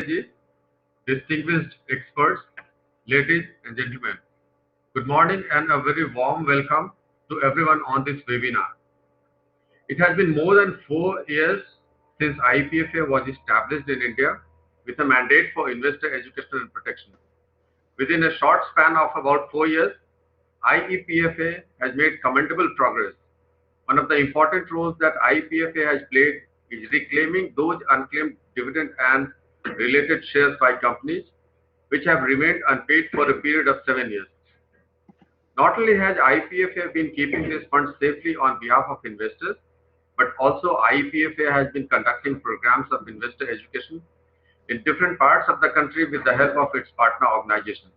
Ji, distinguished experts, ladies and gentlemen, good morning and a very warm welcome to everyone on this webinar. It has been more than 4 years since IPFA was established in India with a mandate for investor education and protection. Within a short span of about 4 years, IEPFA has made commendable progress. One of the important roles that IPFA has played is reclaiming those unclaimed dividend and related shares by companies which have remained unpaid for a period of 7 years. Not only has IPFA been keeping these funds safely on behalf of investors, but also IPFA has been conducting programs of investor education in different parts of the country with the help of its partner organizations.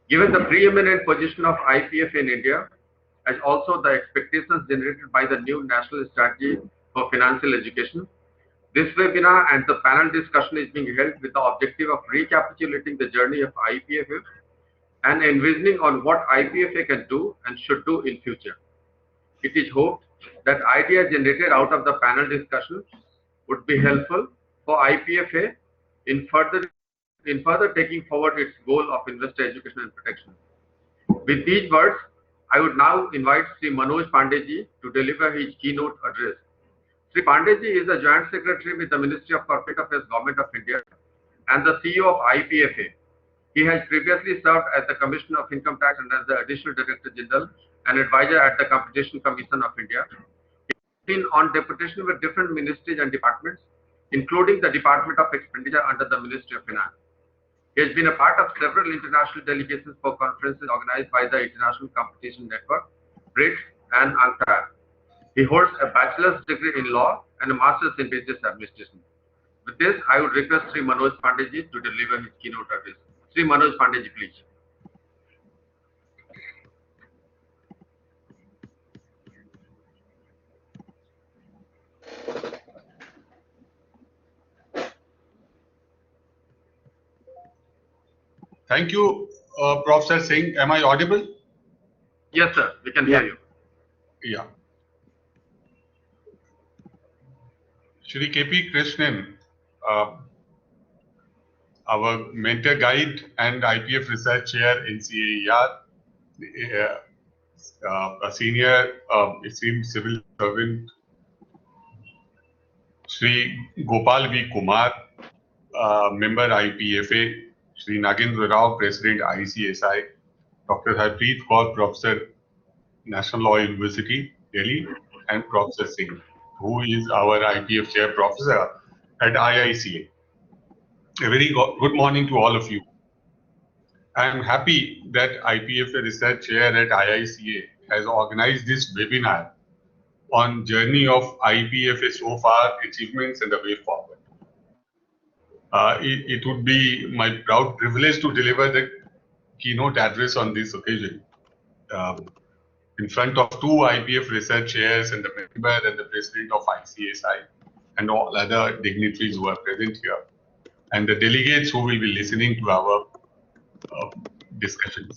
Given the preeminent position of IPFA in India, as also the expectations generated by the new national strategy for financial education, this webinar and the panel discussion is being held with the objective of recapitulating the journey of IPFA and envisioning on what IPFA can do and should do in future. It is hoped that ideas generated out of the panel discussion would be helpful for IPFA in further taking forward its goal of investor education and protection. With these words, I would now invite Sri Manoj Pandey to deliver his keynote address. Sri Pandey is a Joint Secretary with the Ministry of Corporate Affairs, Government of India, and the CEO of IPFA. He has previously served as the Commissioner of Income Tax and as the Additional Director General and Advisor at the Competition Commission of India. He has been on deputation with different ministries and departments, including the Department of Expenditure under the Ministry of Finance. He has been a part of several international delegations for conferences organized by the International Competition Network, BRICS, and UNCTAD. He holds a bachelor's degree in law and a master's in business administration. With this, I would request Sri Manoj Pandey to deliver his keynote address. Sri Manoj Pandey, please. Thank you, Professor Singh. Am I audible? Yes, sir. We can hear you. Yeah. Shri K.P. Krishnan, our mentor guide and IPF Research Chair in CAER, a senior esteemed civil servant, Shri Gopal V. Kumar, member IPFA, Shri Nagendra Rao, President ICSI, Dr. Harpreet Kaur, Professor, National Law University, Delhi, and Professor Singh, who is our IPF Chair Professor at IICA. A very good morning to all of you. I am happy that IPFA Research Chair at IICA has organized this webinar on journey of IPFA so far, achievements and the way forward. It would be my proud privilege to deliver the keynote address on this occasion in front of two IPF research chairs and the member and the president of ICSI and all other dignitaries who are present here and the delegates who will be listening to our discussions.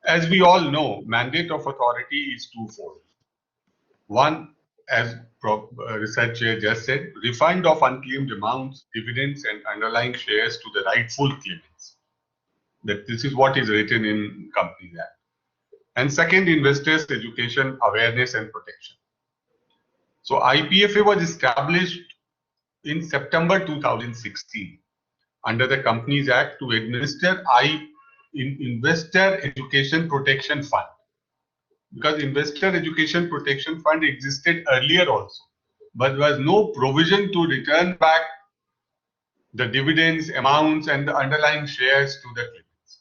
As we all know, mandate of authority is twofold. One, as research chair just said, refund of unclaimed amounts, dividends and underlying shares to the rightful claimants. That this is what is written in Companies Act. And second, investors education, awareness and protection. So IPFA was established in September 2016 under the Companies Act to administer Investor Education Protection Fund. Because Investor Education Protection Fund existed earlier also, but there was no provision to return back the dividends, amounts and the underlying shares to the claimants.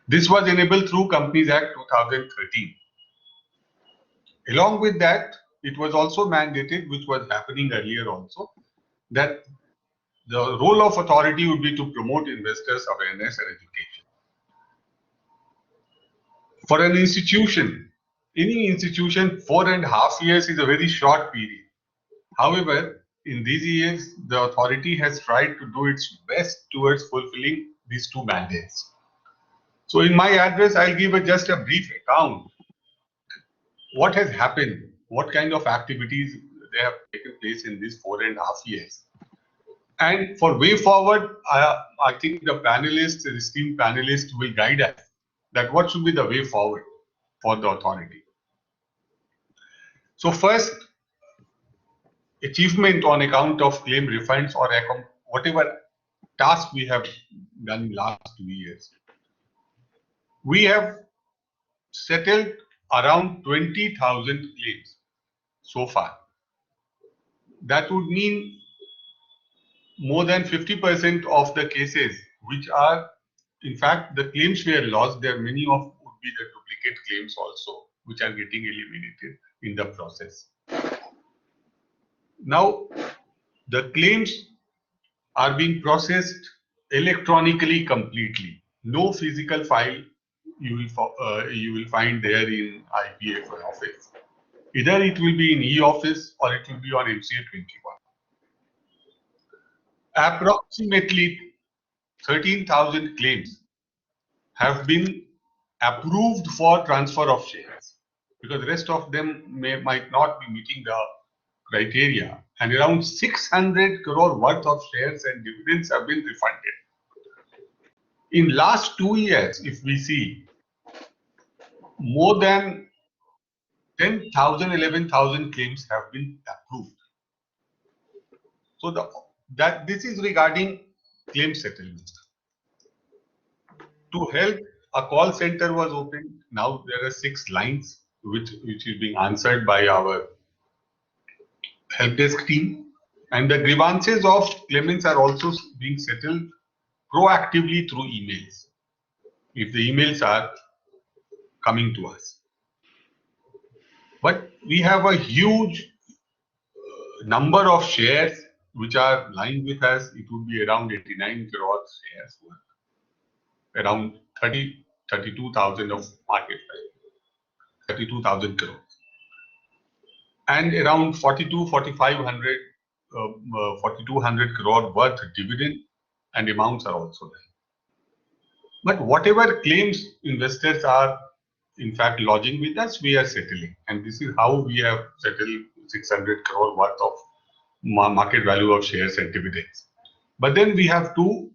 This was enabled through Companies Act 2013. Along with that, it was also mandated, which was happening earlier also, that the role of authority would be to promote investors' awareness and education. For an institution, any institution, 4.5 years is a very short period. However, in these years, the authority has tried to do its best towards fulfilling these two mandates. So in my address, I'll give just a brief account. What has happened? What kind of activities they have taken place in these 4.5 years? And for way forward, I think the panelists, the esteemed panelists will guide us that what should be the way forward for the authority. So first, achievement on account of claim refunds or whatever task we have done in last 2 years. We have settled around 20,000 claims so far. That would mean more than 50% of the cases which are, in fact, the claims were lost. There are many of would be the duplicate claims also, which are getting eliminated in the process. Now, the claims are being processed electronically completely. No physical file you will find there in IPF office. Either it will be in e-office or it will be on MCA 21. Approximately 13,000 claims have been approved for transfer of shares because the rest of them might not be meeting the criteria, and around 600 crore worth of shares and dividends have been refunded. In last 2 years, if we see, more than 10,000, 11,000 claims have been approved. So this is regarding claim settlement. To help, a call center was opened. Now there are 6 lines which is being answered by our help desk team, and the grievances of claimants are also being settled proactively through emails, if the emails are coming to us. But we have a huge number of shares which are lying with us. It would be around 89 crore shares, around 32,000 of market value, 32,000 crores, and around 4,200 crore worth dividend and amounts are also there. But whatever claims investors are in fact lodging with us, we are settling, and this is how we have settled 600 crore worth of market value of shares and dividends. But then we have to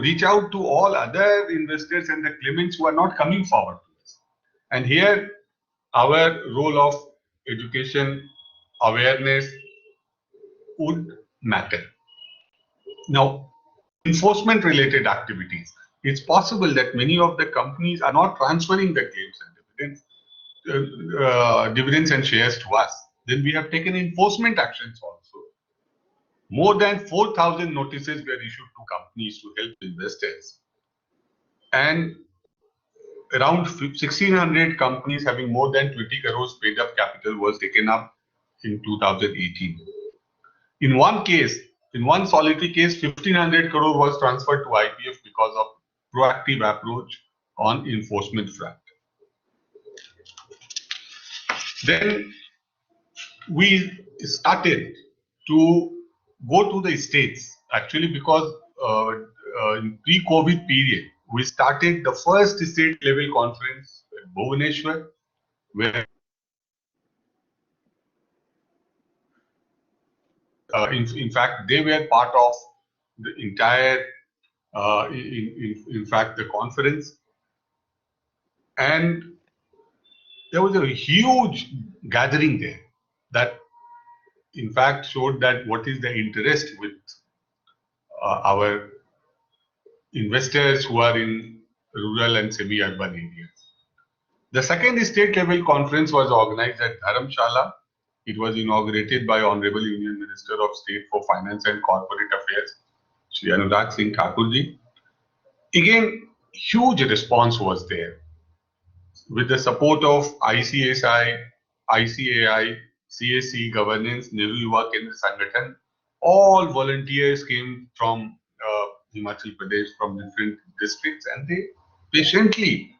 reach out to all other investors and the claimants who are not coming forward to us. And here our role of education, awareness would matter. Now, enforcement related activities. It's possible that many of the companies are not transferring the claims and dividends and shares to us. Then we have taken enforcement actions also. More than 4,000 notices were issued to companies to help investors, and around 1,600 companies having more than 20 crores paid up capital was taken up in 2018. In one case, in one solitary case, 1,500 crore was transferred to IPF because of proactive approach on enforcement front. Then we started to go to the states, actually, because in pre-COVID period, we started the first state level conference at Bhubaneswar, where in fact they were part of the entire in fact the conference, and there was a huge gathering there that in fact showed that what is the interest with our investors who are in rural and semi-urban areas. The second state level conference was organized at Dharamshala. It was inaugurated by Honorable Union Minister of State for Finance and Corporate Affairs, Shri Anurag Singh Thakurji. Again, huge response was there. With the support of ICSI, ICAI, CSC Governance, Nehru Yuva Kendra Sangathan, all volunteers came from Himachal Pradesh, from different districts, and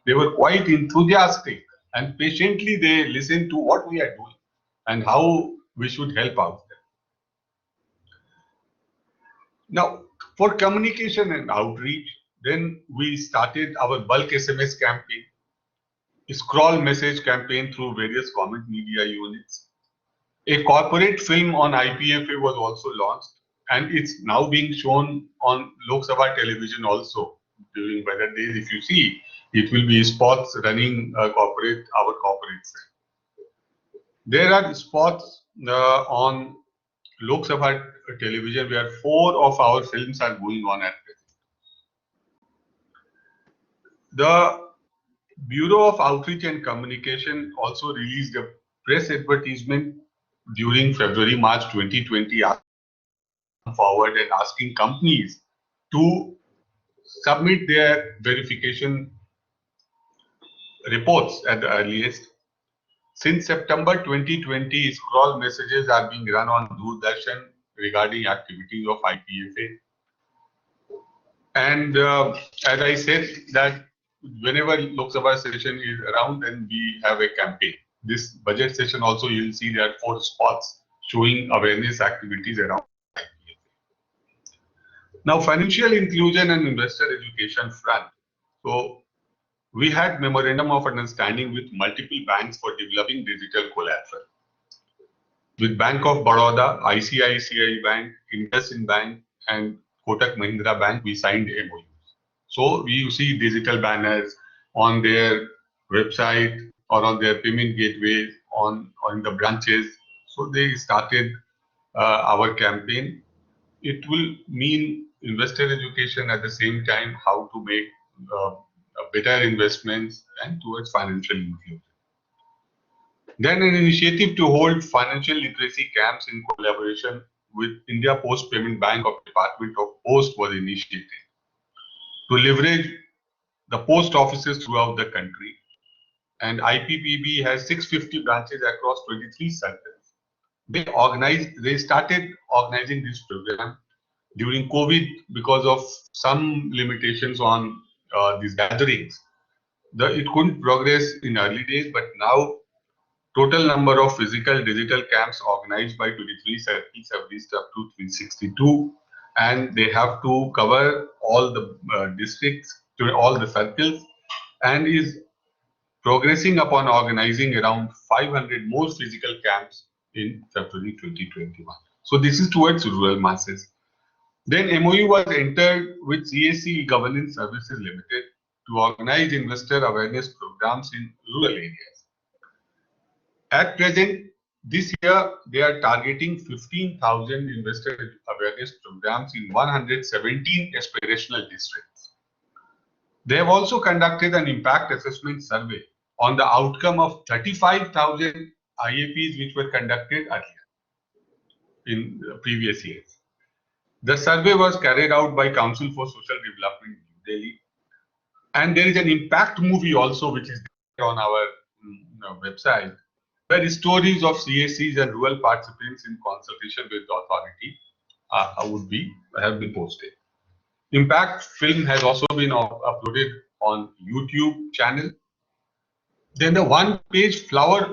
they were quite enthusiastic, and patiently they listened to what we are doing and how we should help out them. Now, for communication and outreach, then we started our bulk SMS campaign, scroll message campaign through various government media units. A corporate film on IPFA was also launched, and it's now being shown on Lok Sabha television also during budget days. If you see, it will be spots running our corporate side. There are spots on Lok Sabha television where 4 of our films are going on at present. The Bureau of Outreach and Communication also released a press advertisement during February-March 2020 forward and asking companies to submit their verification reports at the earliest. Since September 2020, scroll messages are being run on Doordarshan regarding activities of IPFA. And as I said, that whenever Lok Sabha session is around, then we have a campaign. This budget session also, you will see there are 4 spots showing awareness activities around IPFA. Now, financial inclusion and investor education front. So, we had memorandum of understanding with multiple banks for developing digital collateral. With Bank of Baroda, ICICI Bank, IndusInd Bank, and Kotak Mahindra Bank, we signed MOUs. So you see digital banners on their website or on their payment gateways, on the branches. So they started our campaign. It will mean investor education at the same time, how to make better investments and towards financial inclusion. Then an initiative to hold financial literacy camps in collaboration with India Post Payment Bank of Department of Post was initiated to leverage the post offices throughout the country. And IPPB has 650 branches across 23 circles. They started organizing this program during COVID because of some limitations on these gatherings. It couldn't progress in early days, but now total number of physical digital camps organized by 23 circles have reached up to 362, and they have to cover all the districts, to all the circles, and is progressing upon organizing around 500 more physical camps in February 2021. So this is towards rural masses. Then MOU was entered with CSC Governance Services Limited to organize investor awareness programs in rural areas. At present, this year, they are targeting 15,000 investor awareness programs in 117 aspirational districts. They have also conducted an impact assessment survey on the outcome of 35,000 IAPs which were conducted earlier in previous years. The survey was carried out by Council for Social Development in New Delhi. And there is an impact movie also which is on our website, where stories of CSCs and rural participants in consultation with the authority have been posted. Impact film has also been uploaded on YouTube channel. Then the one-page flyer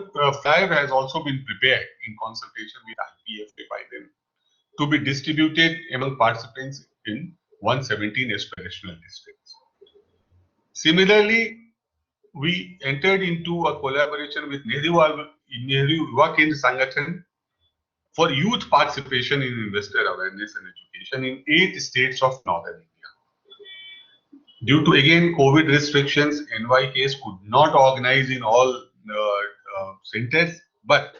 has also been prepared in consultation with IPFA by them to be distributed among participants in 117 aspirational districts. Similarly, we entered into a collaboration with Nehru Yuva Kendra Sangathan for youth participation in investor awareness and education in 8 states of northern India. Due to again COVID restrictions, NYKs could not organize in all centers, but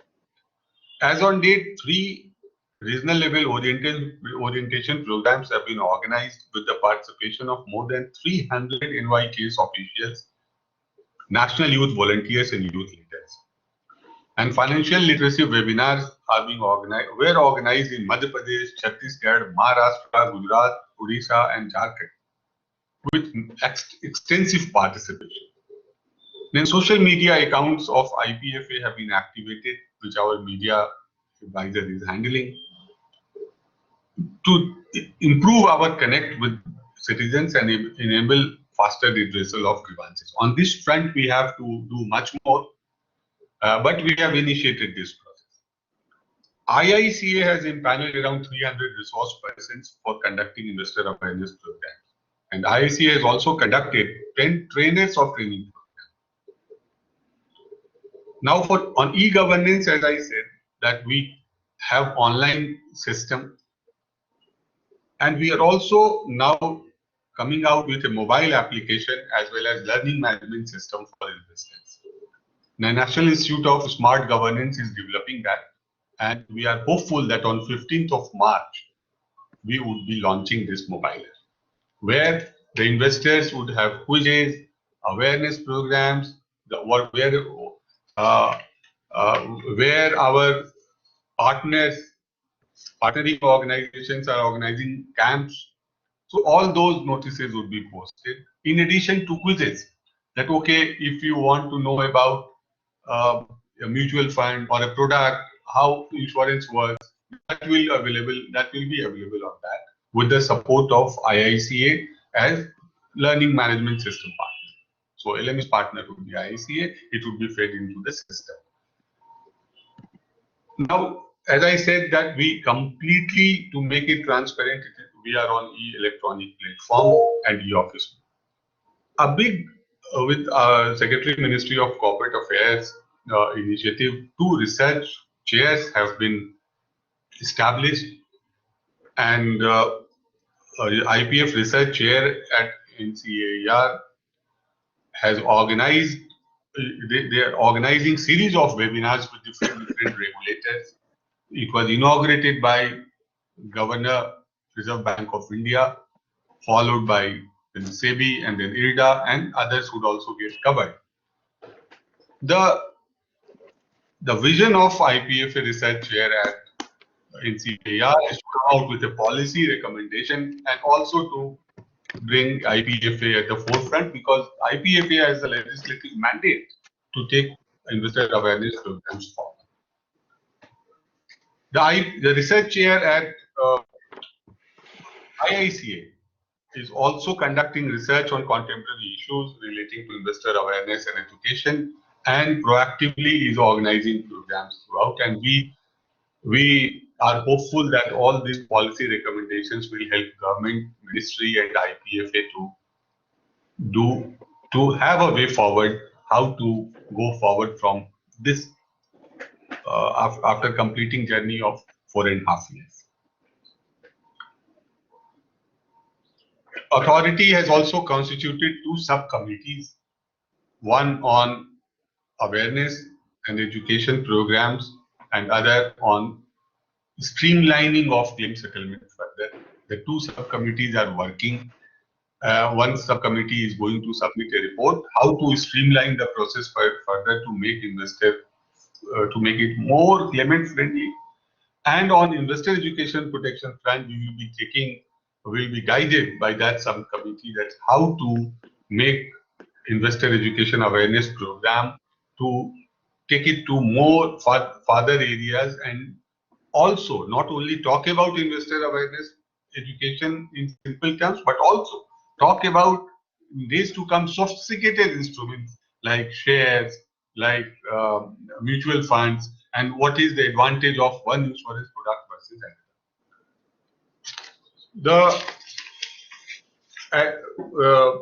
as on date, 3 regional level orientation programs have been organized with the participation of more than 300 NYKs officials, national youth volunteers and youth leaders. And financial literacy webinars were organized in Madhya Pradesh, Chhattisgarh, Maharashtra, Gujarat, Odisha and Jharkhand with extensive participation. Then social media accounts of IPFA have been activated, which our media advisor is handling, to improve our connect with citizens and enable faster redressal of grievances. On this front, we have to do much more, but we have initiated this process. IICA has impaneled around 300 resource persons for conducting investor awareness programs. And IICA has also conducted 10 trainers of training programs. Now on e-governance, as I said, that we have online system. And we are also now coming out with a mobile application as well as learning management system for investors. The National Institute of Smart Governance is developing that, and we are hopeful that on 15th of March, we would be launching this mobile app, where the investors would have quizzes, awareness programs, where our partnering organizations are organizing camps. So all those notices would be posted in addition to quizzes that, okay, if you want to know about a mutual fund or a product, how insurance works, that will be available on that with the support of IICA as learning management system partner. So LMS partner would be IICA, it would be fed into the system. Now, as I said that we completely, to make it transparent, we are on e-electronic platform and e-office. A big, with Secretary Ministry of Corporate Affairs initiative, 2 research chairs have been established, and IPF research chair at NCAR has organized, they are organizing series of webinars with different regulators. It was inaugurated by Governor, Reserve Bank of India, followed by SEBI and then IRDA, and others would also get covered. The vision of IPFA research chair at NCAR is to come out with a policy recommendation and also to bring IPFA at the forefront, because IPFA has a legislative mandate to take investor awareness programs forward. The research chair at IICA is also conducting research on contemporary issues relating to investor awareness and education, and proactively is organizing programs throughout. And we are hopeful that all these policy recommendations will help government, ministry, and IPFA to have a way forward, how to go forward from this after completing journey of 4.5 years. Authority has also constituted 2 subcommittees, one on awareness and education programs and other on streamlining of claim settlement further. The 2 subcommittees are working. One subcommittee is going to submit a report how to streamline the process further to make to make it more claimant friendly. And on investor education protection front, we will be guided by that subcommittee that how to make investor education awareness program to take it to more further areas, and also not only talk about investor awareness education in simple terms, but also talk about days to come sophisticated instruments like shares, like mutual funds, and what is the advantage of one insurance product versus another.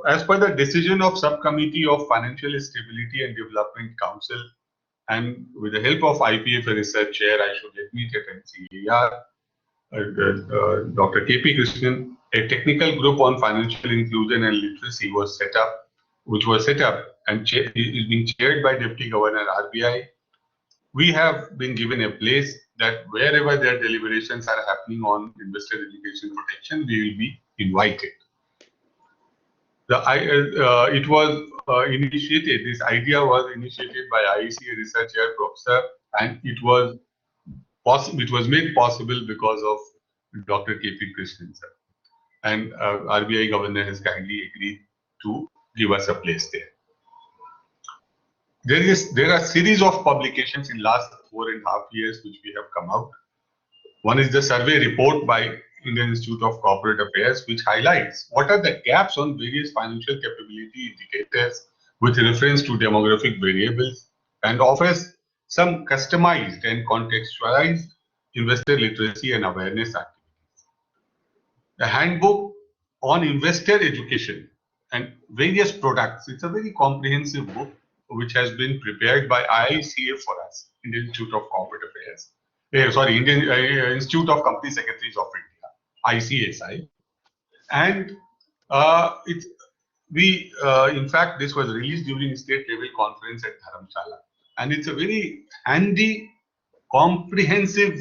As per the decision of Subcommittee of Financial Stability and Development Council, and with the help of IPFA research chair, I should admit at NCAR, Dr. KP Krishnan, a technical group on financial inclusion and literacy was set up, and is being chaired by Deputy Governor RBI. We have been given a place that wherever their deliberations are happening on investor education protection, we will be invited. It was initiated, this idea was initiated by IICA research chair professor, and it was made possible because of Dr. KP Krishnan sir. And RBI governor has kindly agreed to give us a place there. There are series of publications in last 4.5 years which we have come out. One is the survey report by Indian Institute of Corporate Affairs, which highlights what are the gaps on various financial capability indicators with reference to demographic variables, and offers some customized and contextualized investor literacy and awareness activities. The handbook on investor education and various products, it's a very comprehensive book which has been prepared by IICA for us, Indian Institute of Corporate Affairs. Indian Institute of Company Secretaries of India, ICSI. And in fact, this was released during state level conference at Dharamshala, and it's a very handy, comprehensive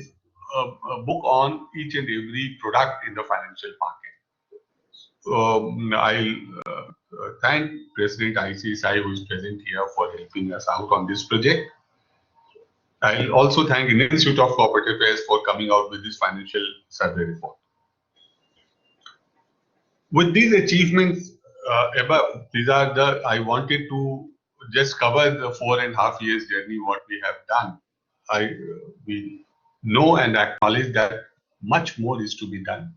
book on each and every product in the financial market. I'll thank President ICSI, who is present here, for helping us out on this project. I'll also thank Indian Institute of Corporate Affairs for coming out with this financial survey report. With these achievements above, I wanted to just cover the 4.5 years journey, what we have done. We know and acknowledge that much more is to be done.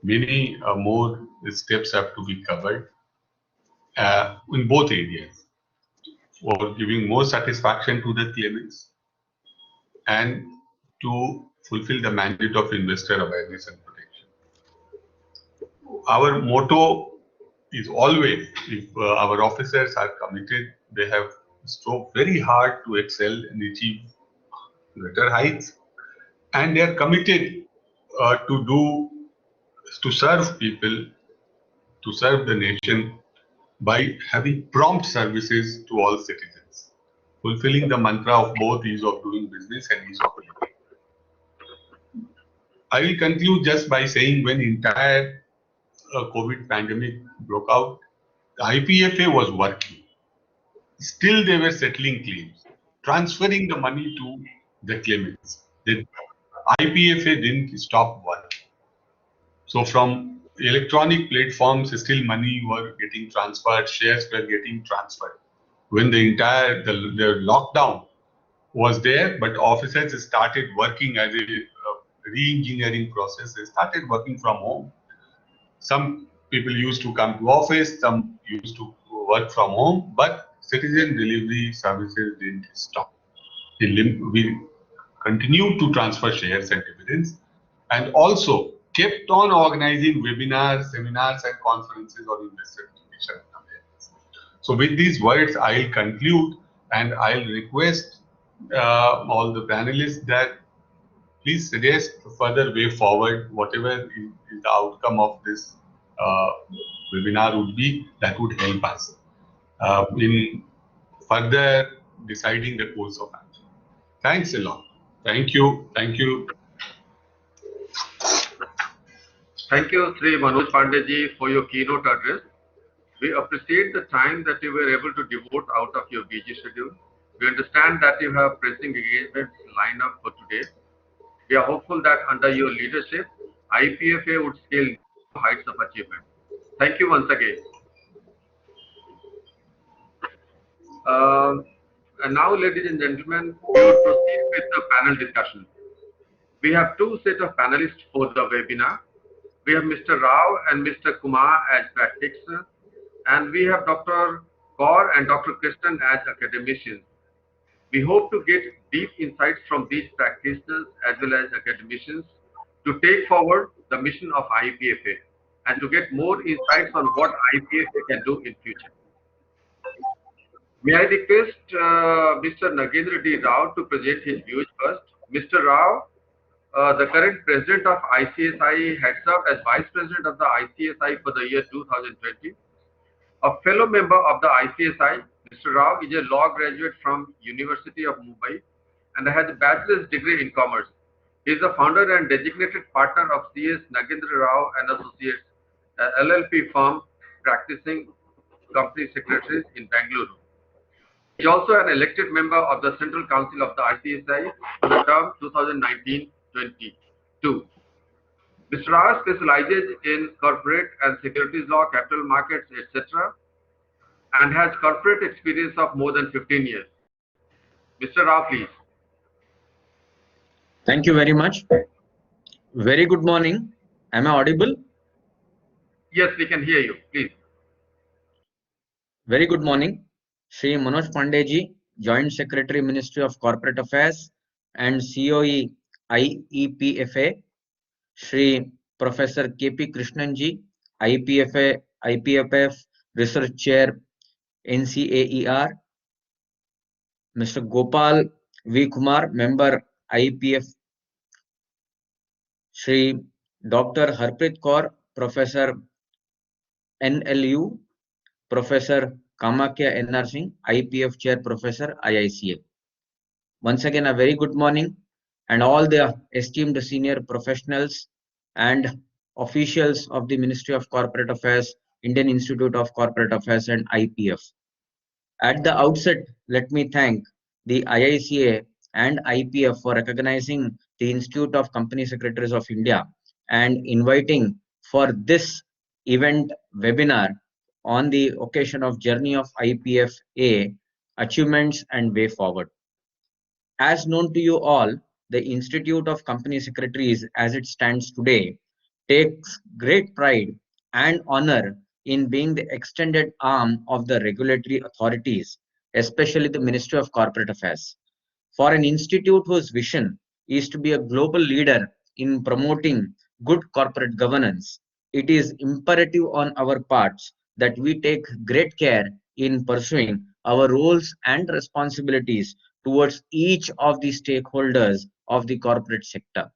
Many more steps have to be covered in both areas, for giving more satisfaction to the claimants and to fulfill the mandate of investor awareness and protection. Our motto is always, if our officers are committed, they have strove very hard to excel and achieve greater heights, and they are committed to serve people, to serve the nation by having prompt services to all citizens, fulfilling the mantra of both ease of doing business and ease of living. I will conclude just by saying, when entire COVID pandemic broke out, the IPFA was working. Still, they were settling claims, transferring the money to the claimants. The IPFA didn't stop working. So from electronic platforms, still money were getting transferred, shares were getting transferred. When the lockdown was there, but officers started working as a re-engineering process. They started working from home. Some people used to come to office, some used to work from home, but citizen delivery services didn't stop. We continued to transfer shares and dividends, and also kept on organizing webinars, seminars, and conferences on investor education and awareness. So with these words, I'll conclude, and I'll request all the panelists that please suggest a further way forward. Whatever is the outcome of this webinar would be, that would help us in further deciding the course of action. Thanks a lot. Thank you. Thank you. Thank you, Sri Manoj Pandey, for your keynote address. We appreciate the time that you were able to devote out of your busy schedule. We understand that you have pressing engagements lined up for today. We are hopeful that under your leadership, IPFA would scale new heights of achievement. Thank you once again. And now, ladies and gentlemen, we will proceed with the panel discussion. We have two sets of panelists for the webinar. We have Mr. Rao and Mr. Kumar as practitioners, and we have Dr. Kaur and Dr. Krishnan as academicians. We hope to get deep insights from these practitioners as well as academicians to take forward the mission of IPFA and to get more insights on what IPFA can do in future. May I request Mr. Nagendra D. Rao to present his views first. Mr. Rao, the current president of ICSI, had served as vice president of the ICSI for the year 2020. A fellow member of the ICSI, Mr. Rao is a law graduate from University of Mumbai and has a bachelor's degree in commerce. He is the founder and designated partner of CS Nagendra Rao and Associates, LLP firm practicing company secretaries in Bangalore. He is also an elected member of the Central Council of the ICSI for the term 2019-22. Mr. Rao specializes in corporate and securities law, capital markets, etc., and has corporate experience of more than 15 years. Mr. Rao, please. Thank you very much. Very good morning. Am I audible? Yes, we can hear you. Please. Very good morning. Shri Manoj Pandey, Joint Secretary, Ministry of Corporate Affairs and COE IEPFA. Shri Professor KP Krishnan ji, IPFF Research Chair, NCAER. Mr. Gopal V. Kumar, Member IPF. Shri Dr. Harpreet Kaur, Professor NLU, Professor Kamakya NR Singh, IPF Chair Professor, IICA. Once again, a very good morning, and all the esteemed senior professionals and officials of the Ministry of Corporate Affairs, Indian Institute of Corporate Affairs, and IPF. At the outset, let me thank the IICA and IPF for recognizing the Institute of Company Secretaries of India and inviting for this event webinar on the occasion of Journey of IPFA, Achievements and Way Forward. As known to you all, the Institute of Company Secretaries as it stands today takes great pride and honor in being the extended arm of the regulatory authorities, especially the Ministry of Corporate Affairs. For an institute whose vision is to be a global leader in promoting good corporate governance, it is imperative on our parts that we take great care in pursuing our roles and responsibilities towards each of the stakeholders of the corporate sector.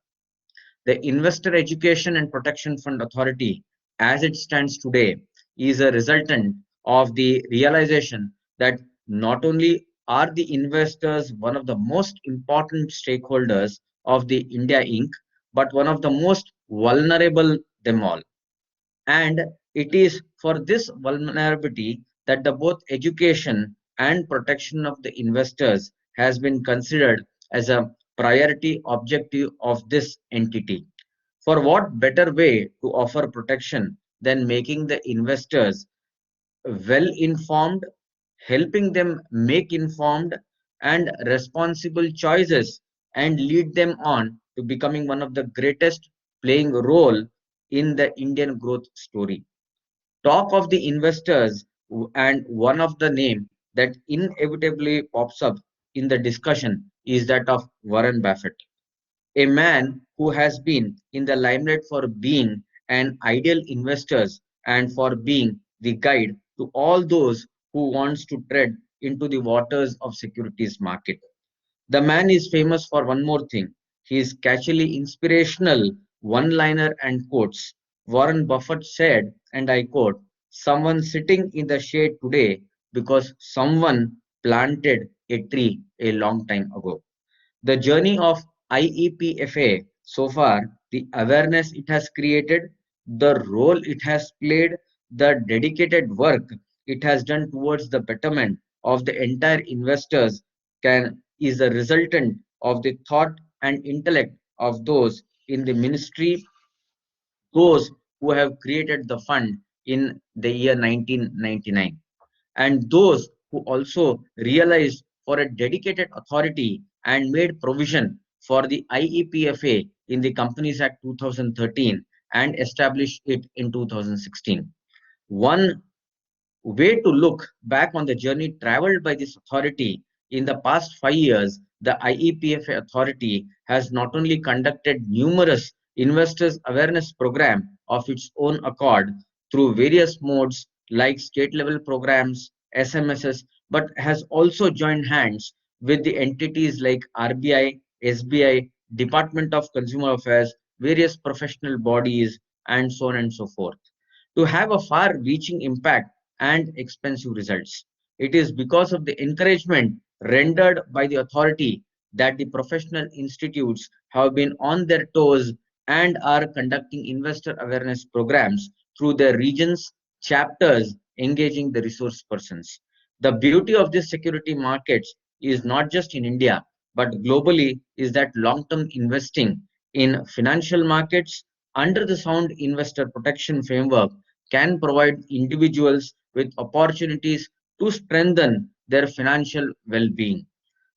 The Investor Education and Protection Fund Authority, as it stands today, is a resultant of the realization that not only are the investors one of the most important stakeholders of the India Inc., but one of the most vulnerable them all. And it is for this vulnerability that the both education and protection of the investors has been considered as a priority objective of this entity. For what better way to offer protection than making the investors well informed, helping them make informed and responsible choices, and lead them on to becoming one of the greatest playing role in the Indian growth story. Talk of the investors, and one of the name that inevitably pops up in the discussion is that of Warren Buffett, a man who has been in the limelight for being an ideal investor and for being the guide to all those who wants to tread into the waters of securities market. The man is famous for one more thing. He is catchily inspirational one-liner and quotes. Warren Buffett said, and I quote, "Someone sitting in the shade today because someone planted a tree a long time ago." The journey of IEPFA so far, the awareness it has created, the role it has played, the dedicated work it has done towards the betterment of the entire investors is a resultant of the thought and intellect of those in the ministry, those who have created the fund in the year 1999, and those who also realized for a dedicated authority and made provision for the IEPFA in the Companies Act 2013 and established it in 2016. One way to look back on the journey traveled by this authority in the past 5 years, the IEPFA authority has not only conducted numerous investors awareness program of its own accord through various modes like state level programs, SMSs, but has also joined hands with the entities like RBI, SBI, Department of Consumer Affairs, various professional bodies, and so on and so forth, to have a far reaching impact and expensive results. It is because of the encouragement rendered by the authority that the professional institutes have been on their toes and are conducting investor awareness programs through their regions, chapters, engaging the resource persons. The beauty of these security markets is not just in India, but globally, is that long-term investing in financial markets under the sound investor protection framework can provide individuals with opportunities to strengthen their financial well-being.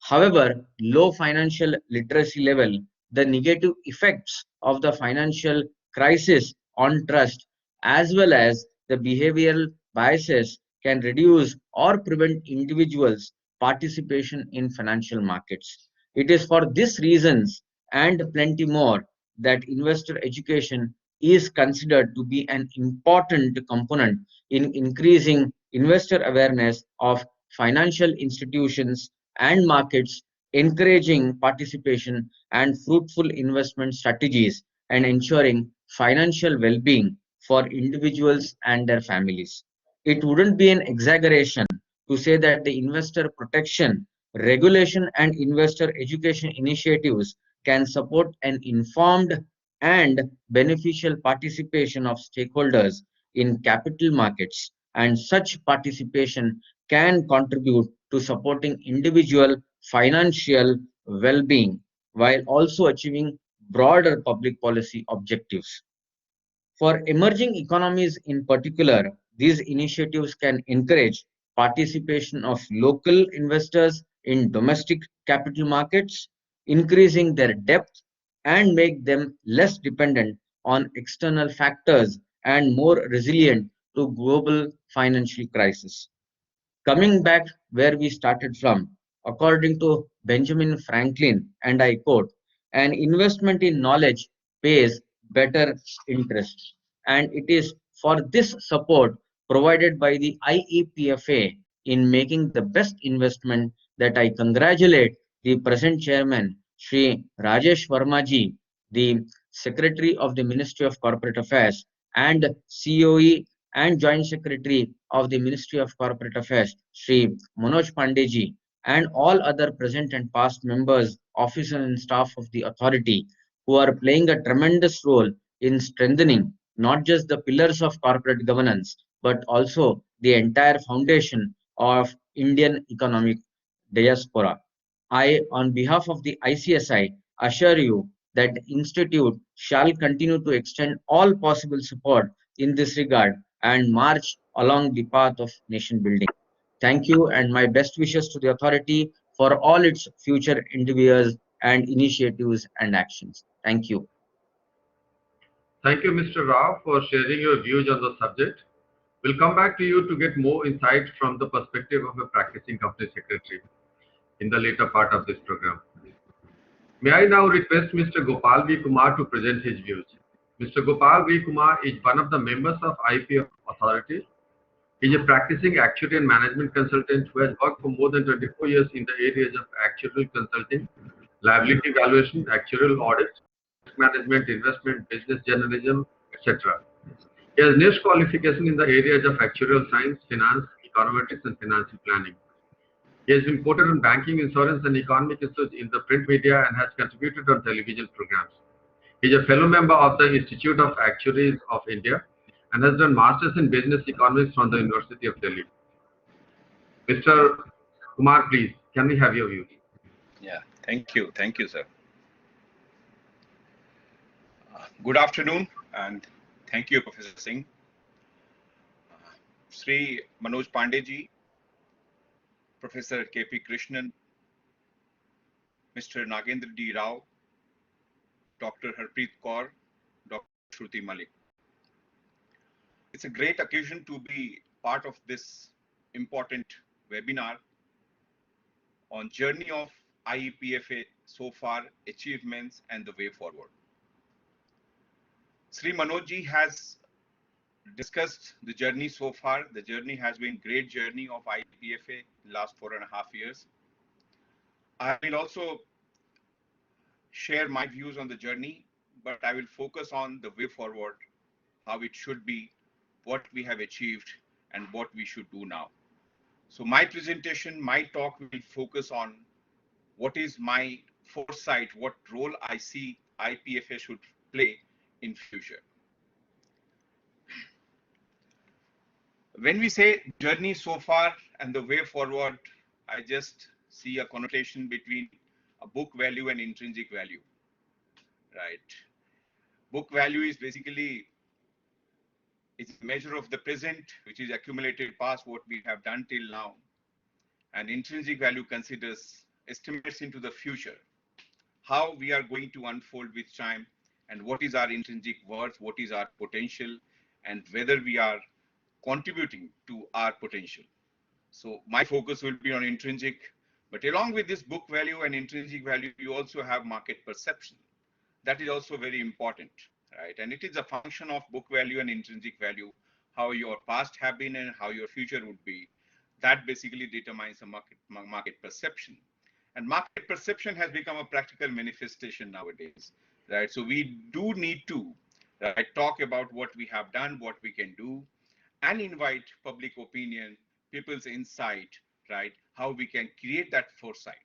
However, low financial literacy level, the negative effects of the financial crisis on trust, as well as the behavioral biases can reduce or prevent individuals' participation in financial markets. It is for these reasons and plenty more that investor education is considered to be an important component in increasing investor awareness of financial institutions and markets, encouraging participation and fruitful investment strategies, and ensuring financial well-being for individuals and their families. It wouldn't be an exaggeration to say that the investor protection, regulation, and investor education initiatives can support an informed and beneficial participation of stakeholders in capital markets, and such participation can contribute to supporting individual financial well-being while also achieving broader public policy objectives. For emerging economies in particular, these initiatives can encourage participation of local investors in domestic capital markets, increasing their depth and make them less dependent on external factors and more resilient to global financial crisis. Coming back where we started from, according to Benjamin Franklin, and I quote, an investment in knowledge pays better interest. And it is for this support provided by the IEPFA in making the best investment that I congratulate the present chairman, Sri Rajesh Vermaji, the Secretary of the Ministry of Corporate Affairs, and COE and Joint Secretary of the Ministry of Corporate Affairs, Sri Manoj Pandeji, and all other present and past members, officers and staff of the authority who are playing a tremendous role in strengthening not just the pillars of corporate governance, but also the entire foundation of Indian economic diaspora. I, on behalf of the ICSI, assure you that the Institute shall continue to extend all possible support in this regard and march along the path of nation building. Thank you and my best wishes to the authority for all its future endeavors and initiatives and actions. Thank you. Thank you, Mr. Rao, for sharing your views on the subject. We'll come back to you to get more insight from the perspective of a practicing company secretary in the later part of this program. May I now request Mr. Gopal V. Kumar to present his views. Mr. Gopal V. Kumar is one of the members of IPF Authority. He is a practicing actuary and management consultant who has worked for more than 24 years in the areas of actuarial consulting, liability valuation, actuarial audits, risk management, investment, business journalism, etc. He has niche qualification in the areas of actuarial science, finance, econometrics, and financial planning. He has been quoted on banking, insurance, and economic issues in the print media and has contributed on television programs. He is a fellow member of the Institute of Actuaries of India and has done Masters in Business Economics from the University of Delhi. Mr. Kumar, please, can we have your views? Yeah, thank you, sir. Good afternoon, and thank you, Professor Singh. Sri Manoj Pandeji, Professor K.P. Krishnan, Mr. Nagendra D. Rao, Dr. Harpreet Kaur, Dr. Shruti Malik. It's a great occasion to be part of this important webinar on journey of IEPFA so far, achievements and the way forward. Sri Manojji has discussed the journey so far. The journey has been great journey of IEPFA last 4.5 years. I will also share my views on the journey, but I will focus on the way forward, how it should be, what we have achieved, and what we should do now. So my presentation, my talk will focus on what is my foresight, what role I see IEPFA should play in future. When we say journey so far and the way forward, I just see a connotation between a book value and intrinsic value, right? Book value is basically, it's a measure of the present, which is accumulated past what we have done till now. And intrinsic value considers estimates into the future, how we are going to unfold with time, and what is our intrinsic worth, what is our potential, and whether we are contributing to our potential. So my focus will be on intrinsic, but along with this book value and intrinsic value, you also have market perception. That is also very important, right? And it is a function of book value and intrinsic value, how your past have been and how your future would be. That basically determines the market perception. And market perception has become a practical manifestation nowadays, right? So we do need to, right? Talk about what we have done, what we can do, and invite public opinion, people's insight, right? How we can create that foresight.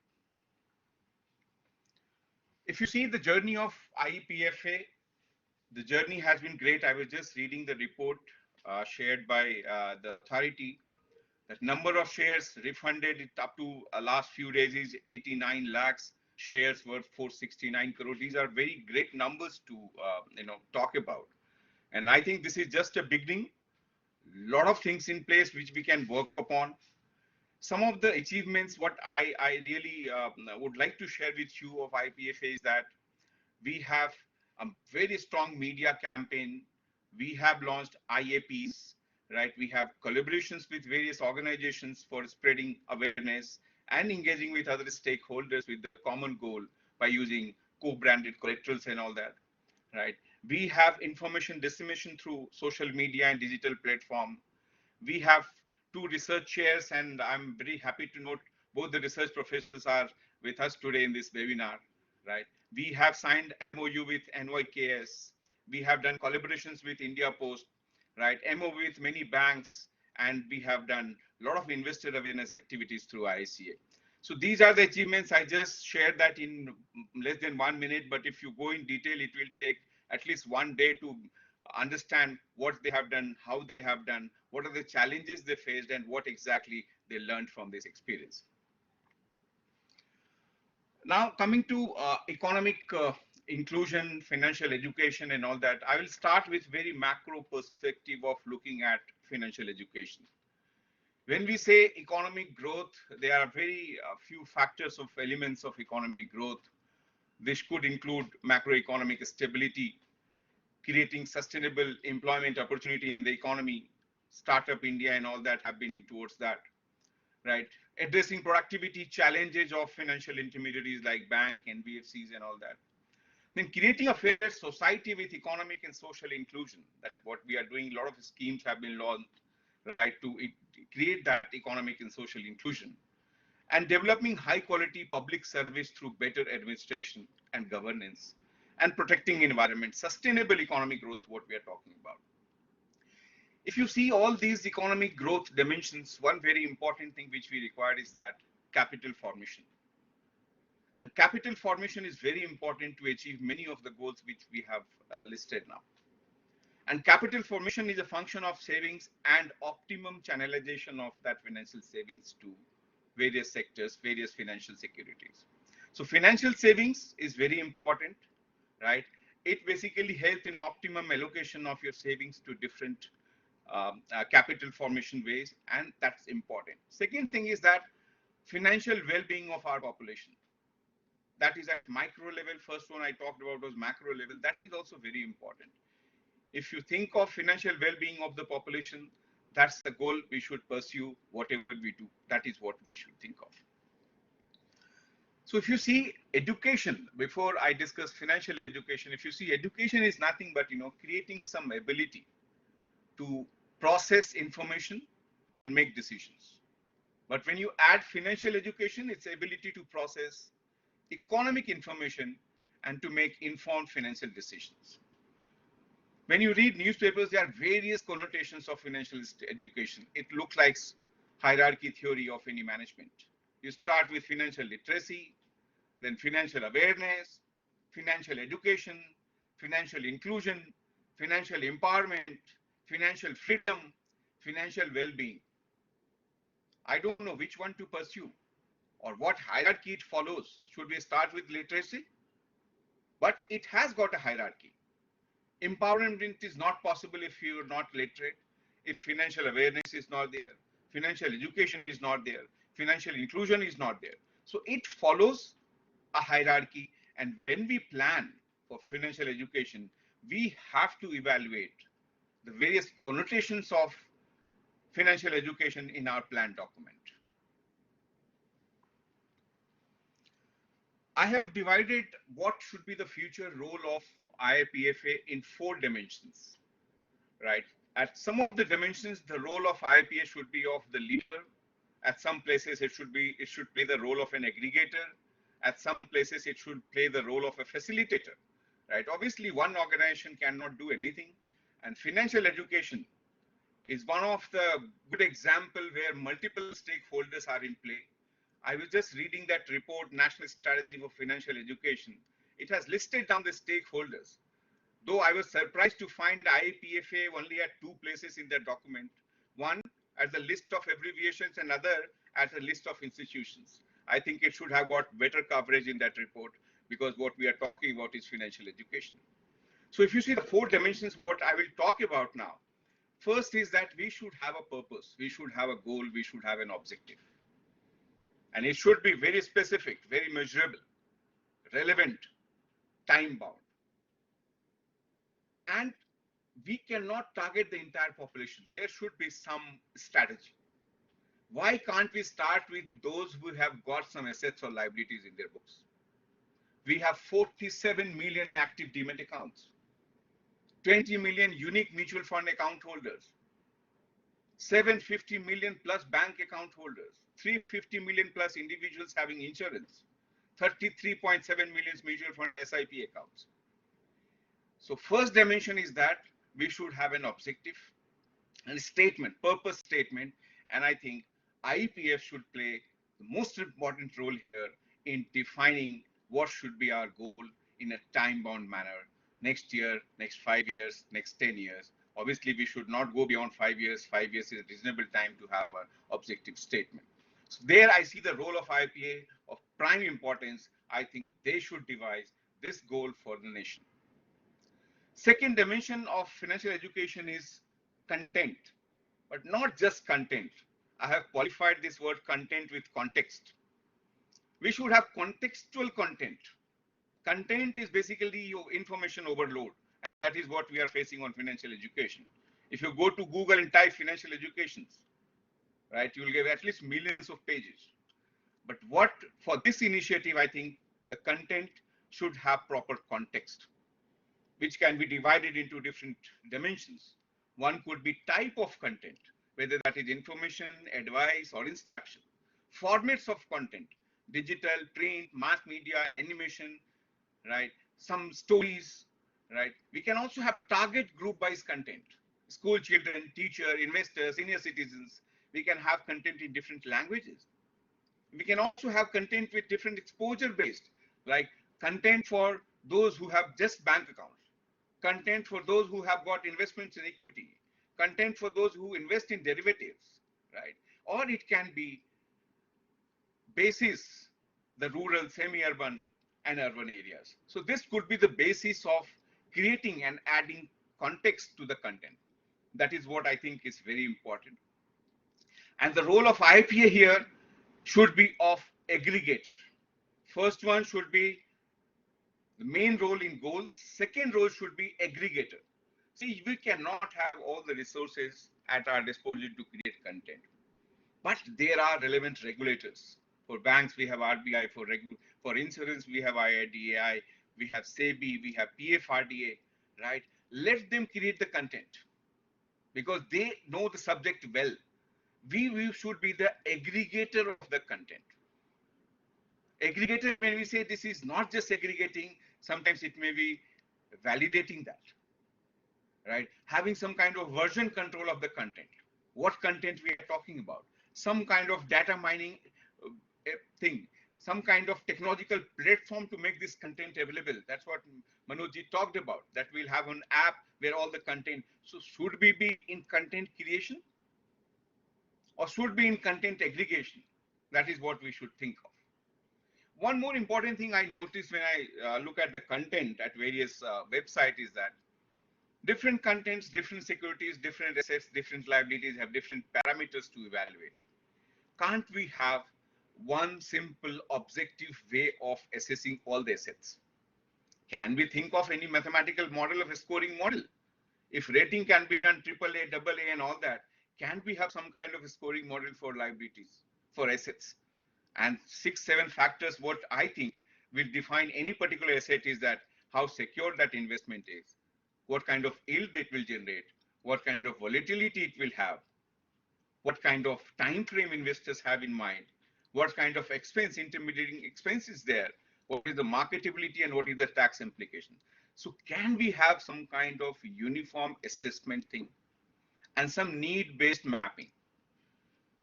If you see the journey of IEPFA, the journey has been great. I was just reading the report shared by the authority. That number of shares refunded it up to last few days is 89 lakhs shares worth 469 crore. These are very great numbers to talk about. And I think this is just a beginning. Lot of things in place which we can work upon. Some of the achievements, what I really would like to share with you of IPFA is that we have a very strong media campaign. We have launched IAPs, right? We have collaborations with various organizations for spreading awareness and engaging with other stakeholders with the common goal by using co-branded collaterals and all that, right? We have information dissemination through social media and digital platform. We have 2 research chairs, and I'm very happy to note both the research professors are with us today in this webinar, right? We have signed MOU with NYKS. We have done collaborations with India Post, right? MOU with many banks, and we have done a lot of investor awareness activities through ICA. So these are the achievements. I just shared that in less than 1 minute, but if you go in detail, it will take at least 1 day to understand what they have done, how they have done, what are the challenges they faced, and what exactly they learned from this experience. Now, coming to economic inclusion, financial education, and all that, I will start with very macro perspective of looking at financial education. When we say economic growth, there are very few factors of elements of economic growth. This could include macroeconomic stability, creating sustainable employment opportunity in the economy. Startup India and all that have been towards that, right? Addressing productivity challenges of financial intermediaries like bank, NBFCs and all that. Then creating a fair society with economic and social inclusion. That's what we are doing. A lot of schemes have been launched, right, to create that economic and social inclusion. And developing high quality public service through better administration and governance, and protecting environment, sustainable economic growth, what we are talking about. If you see all these economic growth dimensions, one very important thing which we require is that capital formation. Capital formation is very important to achieve many of the goals which we have listed now. And capital formation is a function of savings and optimum channelization of that financial savings to various sectors, various financial securities. So financial savings is very important, right? It basically helps in optimum allocation of your savings to different capital formation ways, and that's important. Second thing is that financial well-being of our population. That is at micro level. First one I talked about was macro level. That is also very important. If you think of financial well-being of the population, that's the goal we should pursue whatever we do. That is what we should think of. So if you see education, before I discuss financial education, if you see education is nothing but, creating some ability to process information and make decisions. But when you add financial education, it's ability to process economic information and to make informed financial decisions. When you read newspapers, there are various connotations of financial education. It looks like hierarchy theory of any management. You start with financial literacy, then financial awareness, financial education, financial inclusion, financial empowerment, financial freedom, financial well-being. I don't know which one to pursue or what hierarchy it follows. Should we start with literacy? But it has got a hierarchy. Empowerment is not possible if you're not literate, if financial awareness is not there, financial education is not there, financial inclusion is not there. So it follows a hierarchy, and when we plan for financial education, we have to evaluate the various connotations of financial education in our plan document. I have divided what should be the future role of IIPFA in 4 dimensions, right? At some of the dimensions, the role of IIPA should be of the leader. At some places, it should play the role of an aggregator. At some places, it should play the role of a facilitator, right? Obviously, one organization cannot do anything, and financial education is one of the good example where multiple stakeholders are in play. I was just reading that report, National Strategy for Financial Education. It has listed down the stakeholders. Though I was surprised to find IAPFA only at two places in their document. One as a list of abbreviations and other as a list of institutions. I think it should have got better coverage in that report because what we are talking about is financial education. So if you see the four dimensions, what I will talk about now, first is that we should have a purpose, we should have a goal, we should have an objective. And it should be very specific, very measurable, relevant, time bound. And we cannot target the entire population. There should be some strategy. Why can't we start with those who have got some assets or liabilities in their books? We have 47 million active demat accounts, 20 million unique mutual fund account holders, 750 million plus bank account holders, 350 million plus individuals having insurance, 33.7 million mutual fund SIP accounts. So first dimension is that we should have an objective and a statement, purpose statement. And I think IEPF should play the most important role here in defining what should be our goal in a time-bound manner. Next year, next 5 years, next 10 years. Obviously, we should not go beyond 5 years. 5 years is a reasonable time to have an objective statement. So there I see the role of IPA of prime importance. I think they should devise this goal for the nation. Second dimension of financial education is content, but not just content. I have qualified this word content with context. We should have contextual content. Content is basically your information overload. That is what we are facing on financial education. If you go to Google and type financial educations, right, you will get at least millions of pages. But what for this initiative, I think the content should have proper context, which can be divided into different dimensions. One could be type of content, whether that is information, advice, or instruction. Formats of content, digital, print, mass media, animation, right? Some stories, right? We can also have target group-wise content. School children, teacher, investors, senior citizens. We can have content in different languages. We can also have content with different exposure-based, like content for those who have just bank accounts, content for those who have got investments in equity, content for those who invest in derivatives, right? Or it can be basis the rural, semi-urban, and urban areas. So this could be the basis of creating and adding context to the content. That is what I think is very important. And the role of IPA here should be of aggregate. First one should be the main role in goal. Second role should be aggregator. See, we cannot have all the resources at our disposal to create content. But there are relevant regulators. For banks, we have RBI. For insurance, we have IRDAI. We have SEBI. We have PFRDA, right? Let them create the content because they know the subject well. We should be the aggregator of the content. Aggregator, when we say this is not just aggregating, sometimes it may be validating that, right? Having some kind of version control of the content. What content we are talking about? Some kind of data mining thing, some kind of technological platform to make this content available. That's what Manojji talked about, that we'll have an app where all the content. So should we be in content creation or should be in content aggregation? That is what we should think of. One more important thing I noticed when I look at the content at various websites is that different contents, different securities, different assets, different liabilities have different parameters to evaluate. Can't we have one simple objective way of assessing all the assets? Can we think of any mathematical model of a scoring model? If rating can be done AAA, AA and all that, can we have some kind of a scoring model for liabilities, for assets? And 6-7 factors, what I think will define any particular asset is that how secure that investment is, what kind of yield it will generate, what kind of volatility it will have, what kind of time frame investors have in mind, what kind of expense, intermediating expense is there, what is the marketability and what is the tax implication. So can we have some kind of uniform assessment thing and some need-based mapping?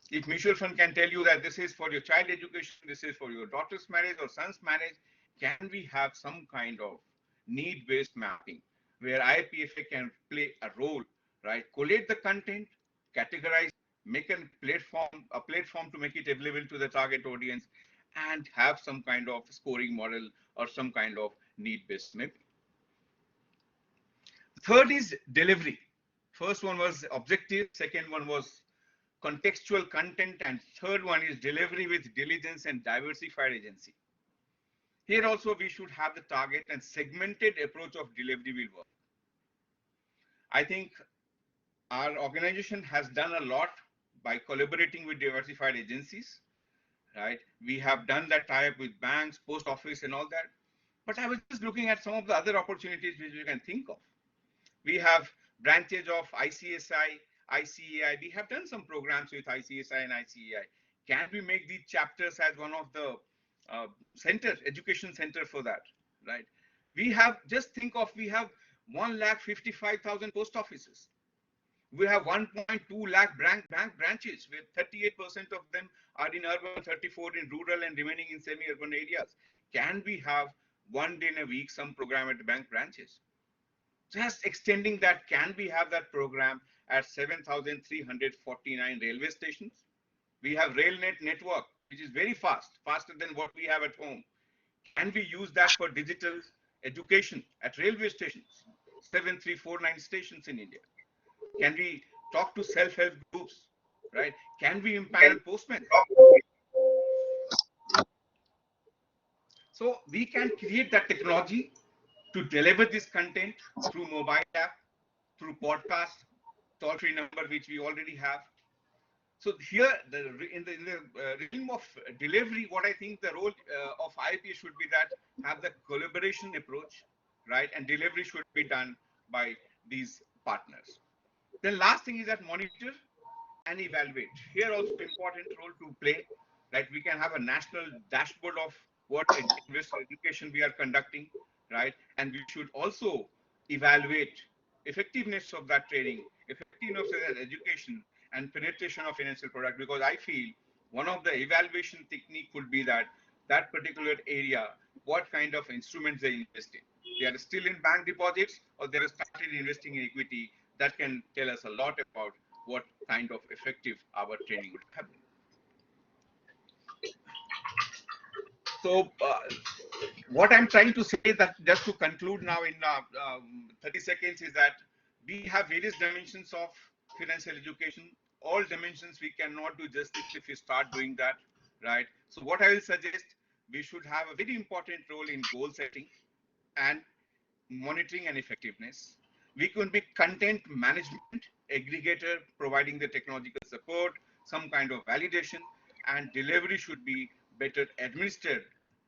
If mutual fund can tell you that this is for your child education, this is for your daughter's marriage or son's marriage, can we have some kind of need-based mapping where IPFA can play a role, right? Collate the content, categorize, make a platform to make it available to the target audience, and have some kind of scoring model or some kind of need-based mapping. Third is delivery. First one was objective, second one was contextual content, and third one is delivery with diligence and diversified agency. Here also we should have the target and segmented approach of delivery will work. I think our organization has done a lot by collaborating with diversified agencies, right? We have done that tie-up with banks, post office and all that. But I was just looking at some of the other opportunities which we can think of. We have branches of ICSI, ICAI. We have done some programs with ICSI and ICAI. Can we make these chapters as one of the centers, education center for that, right? We have, just think of, we have 1,55,000 post offices. We have 1.2 lakh bank branches, where 38% of them are in urban, 34 in rural, and remaining in semi-urban areas. Can we have one day in a week some program at the bank branches? Just extending that, can we have that program at 7,349 railway stations? We have RailNet network, which is very fast, faster than what we have at home. Can we use that for digital education at railway stations? 7,349 stations in India. Can we talk to self-help groups, right? Can we empower postmen? So we can create that technology to deliver this content through mobile app, through podcast, toll-free number, which we already have. So here, in the realm of delivery, what I think the role of IPA should be that have the collaboration approach, right? And delivery should be done by these partners. The last thing is that monitor and evaluate. Here also important role to play, right? We can have a national dashboard of what investor education we are conducting, right? And we should also evaluate effectiveness of that training, effectiveness of that education, and penetration of financial product, because I feel one of the evaluation technique could be that particular area, what kind of instruments they invest in. They are still in bank deposits or they are started investing in equity. That can tell us a lot about what kind of effective our training would have been. So what I'm trying to say, that just to conclude now in 30 seconds, is that we have various dimensions of financial education. All dimensions we cannot do justice if we start doing that, right? So what I will suggest, we should have a very important role in goal setting and monitoring and effectiveness. We could be content management, aggregator, providing the technological support, some kind of validation, and delivery should be better administered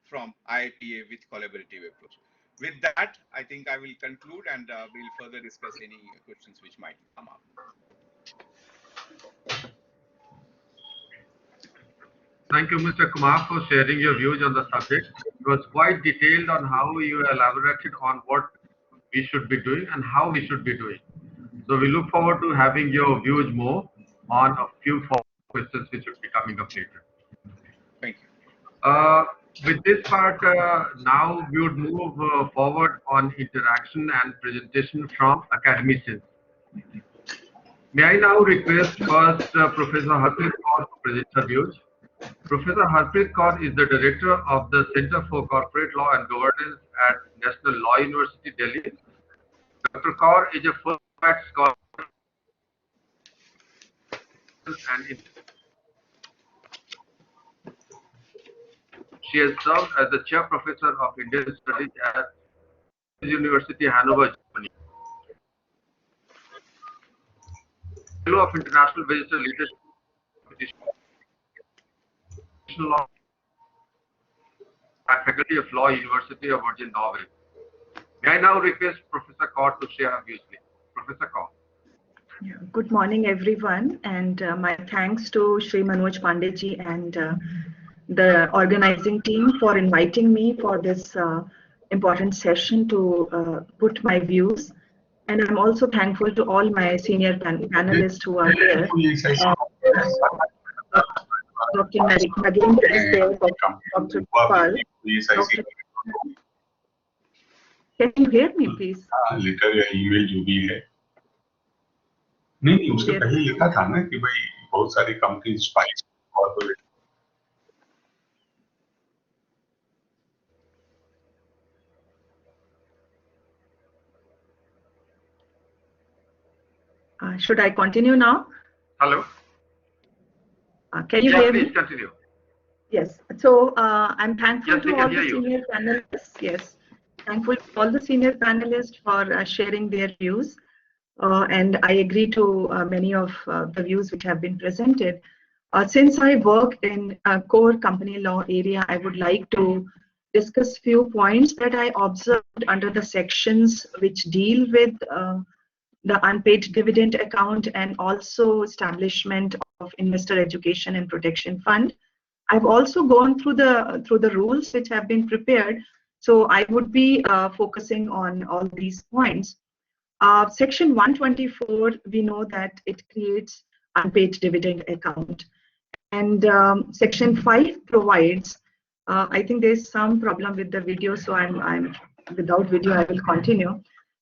from IPA with collaborative approach. With that, I think I will conclude, and we'll further discuss any questions which might come up. Thank you, Mr. Kumar, for sharing your views on the subject. It was quite detailed on how you elaborated on what we should be doing and how we should be doing. So we look forward to having your views more on a few questions which will be coming up later. Thank you. With this part, now we would move forward on interaction and presentation from academicians. May I now request first Professor Harpreet Kaur to present her views. Professor Harpreet Kaur is the director of the Center for Corporate Law and Governance at National Law University, Delhi. Dr. Kaur is a first-class scholar and she has served as the chair professor of Indian Studies at University Hanover, Germany. Fellow of International Visitor Leadership Law at Faculty of Law, University of Virgin, Norway. May I now request Professor Kaur to share her views, please. Professor Kaur. Yeah. Good morning, everyone, and my thanks to Shri Manoj Pandeyji and the organizing team for inviting me for this important session to put my views. And I'm also thankful to all my senior panelists who are here. Dr. Nagendra is there, Dr. Pal. Can you hear me, please? Letter या email जो भी है, नहीं उसके पहले लिखा था ना कि भाई बहुत सारी company spice corporate. Should I continue now? Hello. Can you hear me? Please continue. Yes. So I'm thankful Yes, we to can all hear the you. senior panelists. Yes, thankful to all the senior panelists for sharing their views, and I agree to many of the views which have been presented. Since I work in a core company law area, I would like to discuss few points that I observed under the sections which deal with the unpaid dividend account and also establishment of investor education and protection fund. I've also gone through the rules which have been prepared, so I would be focusing on all these points. Section 124, we know that it creates unpaid dividend account, and Section 5 provides. I think there's some problem with the video, so I'm without video. I will continue.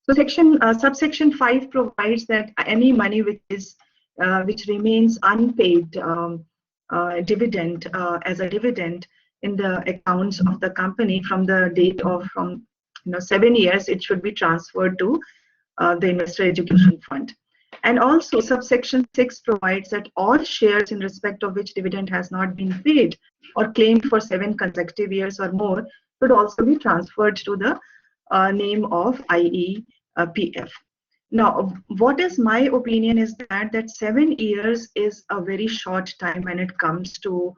So subsection 5 provides that any money which remains unpaid dividend as a dividend in the accounts of the company from the date of 7 years, it should be transferred to the investor education fund. And also subsection 6 provides that all shares in respect of which dividend has not been paid or claimed for 7 consecutive years or more should also be transferred to the name of IEPF. Now, what is my opinion is that 7 years is a very short time when it comes to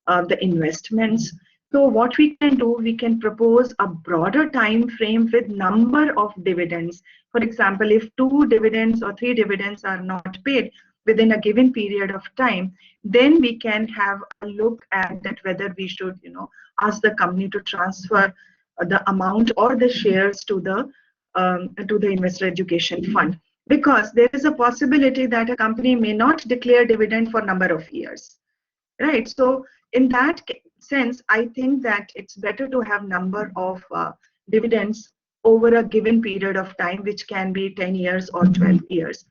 the investments. So what we can do, we can propose a broader time frame with number of dividends. For example, if 2 dividends or 3 dividends are not paid within a given period of time, then we can have a look at that whether we should, ask the company to transfer the amount or the shares to the investor education fund, because there is a possibility that a company may not declare dividend for a number of years, right? So in that sense, I think that it's better to have number of dividends over a given period of time, which can be 10 years or 12 years.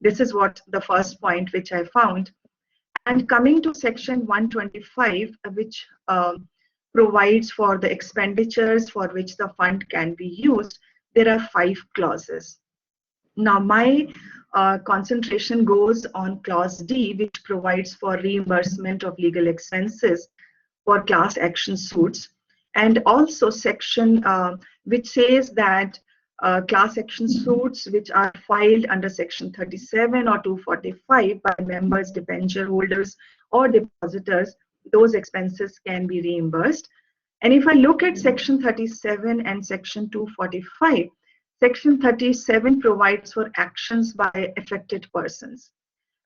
This is what the first point which I found. And coming to section 125, which provides for the expenditures for which the fund can be used, there are 5 clauses. Now my concentration goes on clause D, which provides for reimbursement of legal expenses for class action suits, and also section which says that class action suits which are filed under section 37 or 245 by members, debenture holders or depositors, those expenses can be reimbursed. And if I look at section 37 and section 245, section 37 provides for actions by affected persons,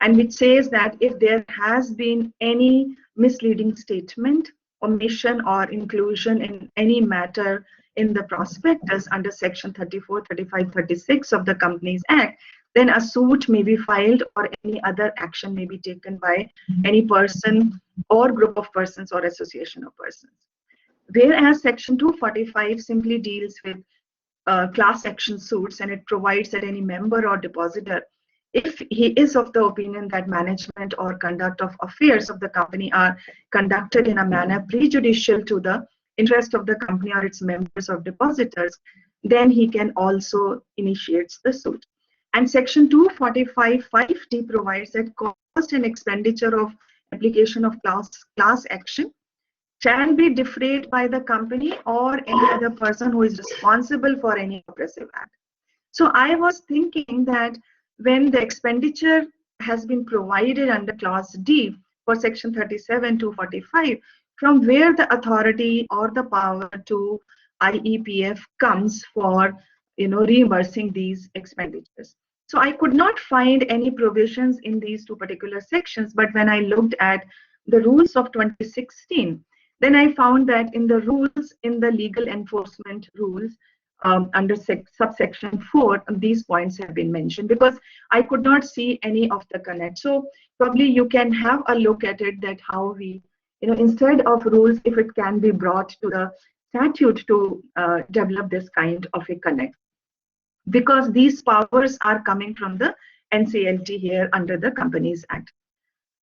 and which says that if there has been any misleading statement, omission or inclusion in any matter in the prospectus under section 34, 35, 36 of the Companies Act, then a suit may be filed or any other action may be taken by any person or group of persons or association of persons. Whereas section 245 simply deals with class action suits, and it provides that any member or depositor, if he is of the opinion that management or conduct of affairs of the company are conducted in a manner prejudicial to the interest of the company or its members or depositors, then he can also initiate the suit. And section 245 5D provides that cost and expenditure of application of class action shall be defrayed by the company or any other person who is responsible for any oppressive act. So I was thinking that when the expenditure has been provided under clause D for section 37 to 45, from where the authority or the power to IEPF comes for reimbursing these expenditures. So I could not find any provisions in these 2 particular sections, but when I looked at the rules of 2016, Then I found that in the rules, in the legal enforcement rules, under subsection 4, these points have been mentioned, because I could not see any of the connect. So probably you can have a look at it, that how we, instead of rules, if it can be brought to the statute to develop this kind of a connect, because these powers are coming from the NCLT here under the Companies Act.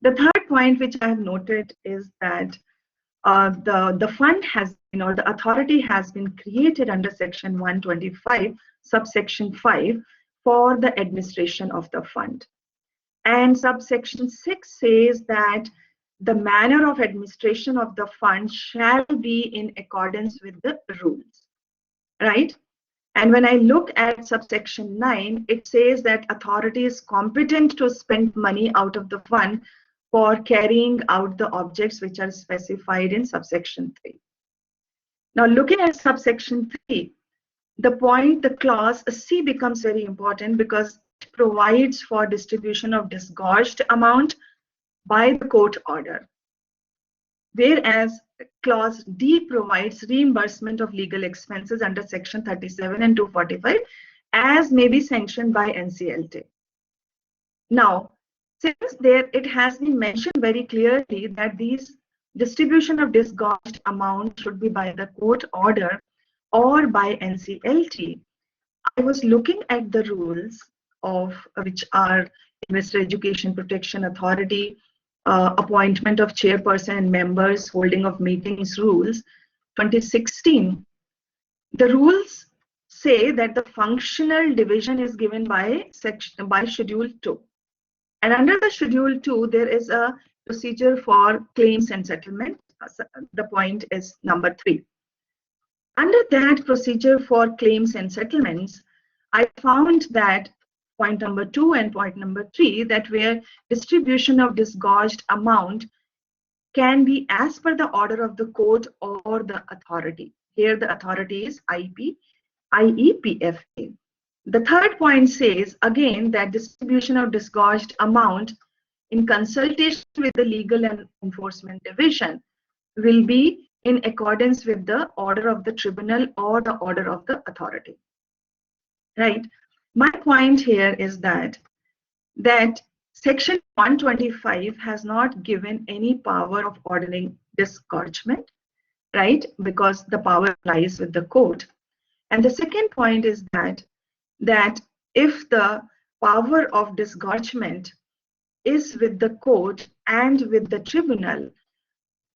The third point which I have noted is that the fund has, the authority has been created under section 125, subsection 5, for the administration of the fund. And subsection 6 says that the manner of administration of the fund shall be in accordance with the rules, right? And when I look at subsection 9, it says that authority is competent to spend money out of the fund for carrying out the objects which are specified in subsection 3. Now, looking at subsection 3, the clause C becomes very important, because it provides for distribution of disgorged amount by the court order, whereas clause D provides reimbursement of legal expenses under section 37 and 245 as may be sanctioned by NCLT. Now, since it has been mentioned very clearly that these distribution of disgorged amount should be by the court order or by NCLT, I was looking at the rules of which are Investor Education Protection Authority, appointment of chairperson and members, holding of meetings rules, 2016. The rules say that the functional division is given by Schedule 2. And under the Schedule 2, there is a procedure for claims and settlement. The point is number 3. Under that procedure for claims and settlements, I found that point number 2 and point number 3, that where distribution of disgorged amount can be as per the order of the court or the authority. Here the authority is IEPFA. The third point says again that distribution of disgorged amount in consultation with the legal and enforcement division will be in accordance with the order of the tribunal or the order of the authority. Right? My point here is that section 125 has not given any power of ordering disgorgement, right? Because the power lies with the court. And the second point is that if the power of disgorgement is with the court and with the tribunal,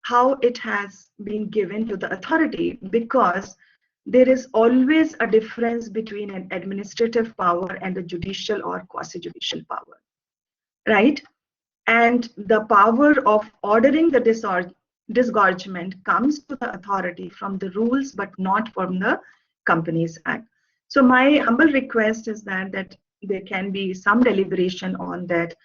how it has been given to the authority, because there is always a difference between an administrative power and a judicial or quasi-judicial power, right? And the power of ordering the disgorgement comes to the authority from the rules, but not from the Companies Act. So my humble request is that there can be some deliberation on that,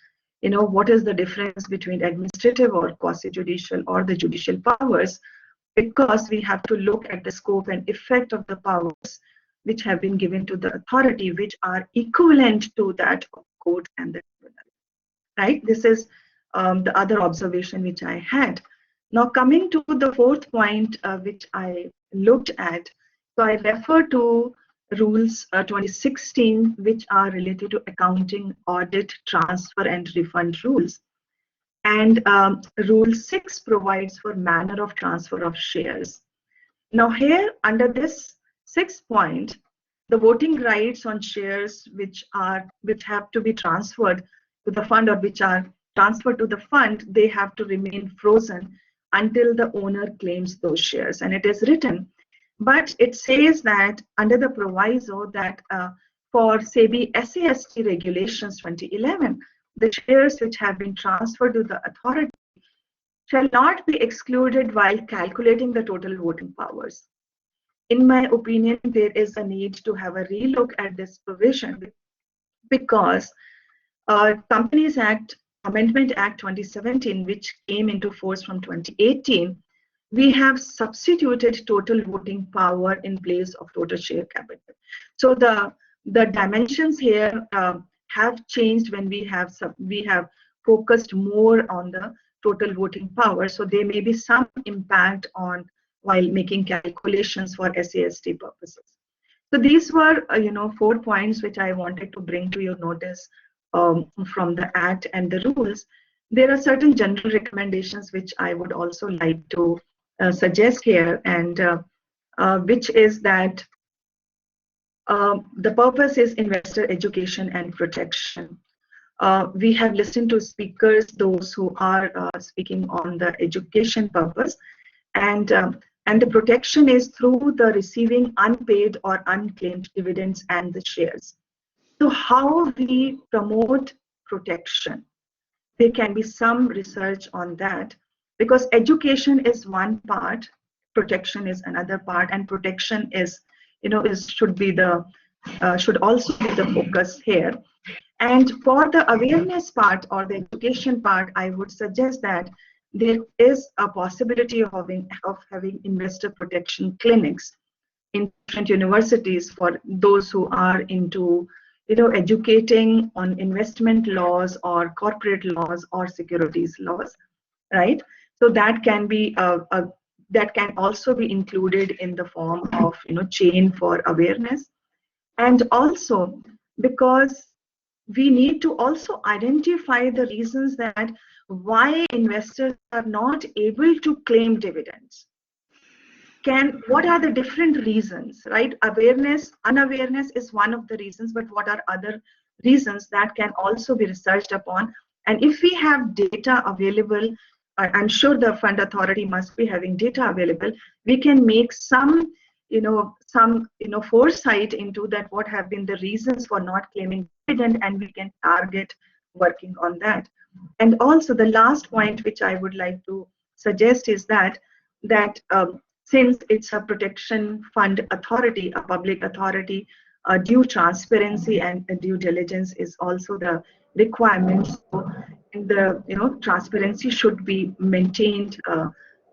what is the difference between administrative or quasi-judicial or the judicial powers, because we have to look at the scope and effect of the powers which have been given to the authority, which are equivalent to that of court and the tribunal, right? This is the other observation which I had. Now coming to the fourth point which I looked at, so I refer to rules 2016, which are related to accounting, audit, transfer and refund rules. And rule 6 provides for manner of transfer of shares. Now here under this 6th point, the voting rights on shares which have to be transferred to the fund or which are transferred to the fund, they have to remain frozen until the owner claims those shares. And it is written, but it says that under the proviso that for SEBI SAST regulations 2011, the shares which have been transferred to the authority shall not be excluded while calculating the total voting powers. In my opinion, there is a need to have a relook at this provision, because Companies Act, Amendment Act 2017, which came into force from 2018, we have substituted total voting power in place of total share capital. So the dimensions here have changed when we have focused more on the total voting power. So there may be some impact on while making calculations for SAST purposes. So these were, 4 points which I wanted to bring to your notice from the Act and the rules. There are certain general recommendations which I would also like to suggest here, and which is that the purpose is investor education and protection. We have listened to speakers, those who are speaking on the education purpose, and the protection is through the receiving unpaid or unclaimed dividends and the shares. So how we promote protection? There can be some research on that, because education is one part, protection is another part, and protection is, should also be the focus here. And for the awareness part or the education part, I would suggest that there is a possibility of having investor protection clinics in different universities for those who are into educating on investment laws or corporate laws or securities laws, right? So that can be that can also be included in the form of chain for awareness. And also, because we need to also identify the reasons that why investors are not able to claim dividends. What are the different reasons, right? Awareness, unawareness is one of the reasons, but what are other reasons that can also be researched upon? And if we have data available, I'm sure the fund authority must be having data available, we can make some foresight into that, what have been the reasons for not claiming dividend, and we can target working on that. And also the last point which I would like to suggest is that since it's a protection fund authority, a public authority, due transparency and due diligence is also the requirement. So the transparency should be maintained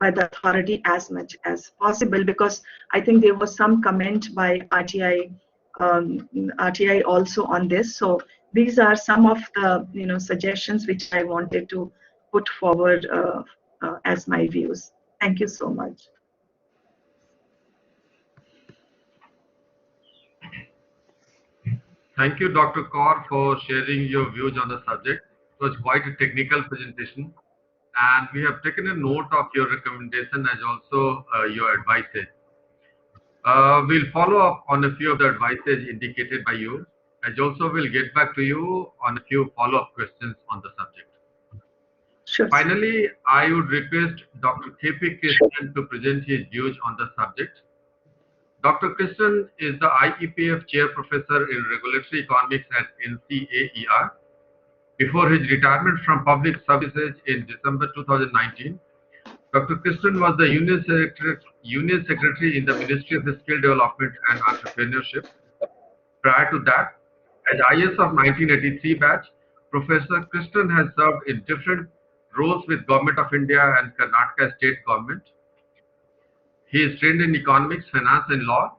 by the authority as much as possible, because I think there was some comment by RTI also on this. So these are some of the suggestions which I wanted to put forward as my views. Thank you so much. Thank you, Dr. Kaur, for sharing your views on the subject. It was quite a technical presentation, and we have taken a note of your recommendation as also your advices. We'll follow up on a few of the advices indicated by you, as also we'll get back to you on a few follow-up questions on the subject. Sure. Finally, I would request Dr. K.P. Krishnan to present his views on the subject. Dr. Krishnan is the IEPF Chair Professor in Regulatory Economics at NCAER. Before his retirement from public services in December 2019, Dr. Krishnan was the Union Secretary in the Ministry of Skill Development and Entrepreneurship. Prior to that, as IS of 1983 batch, Professor Krishnan has served in different roles with Government of India and Karnataka State Government. He is trained in economics, finance, and law.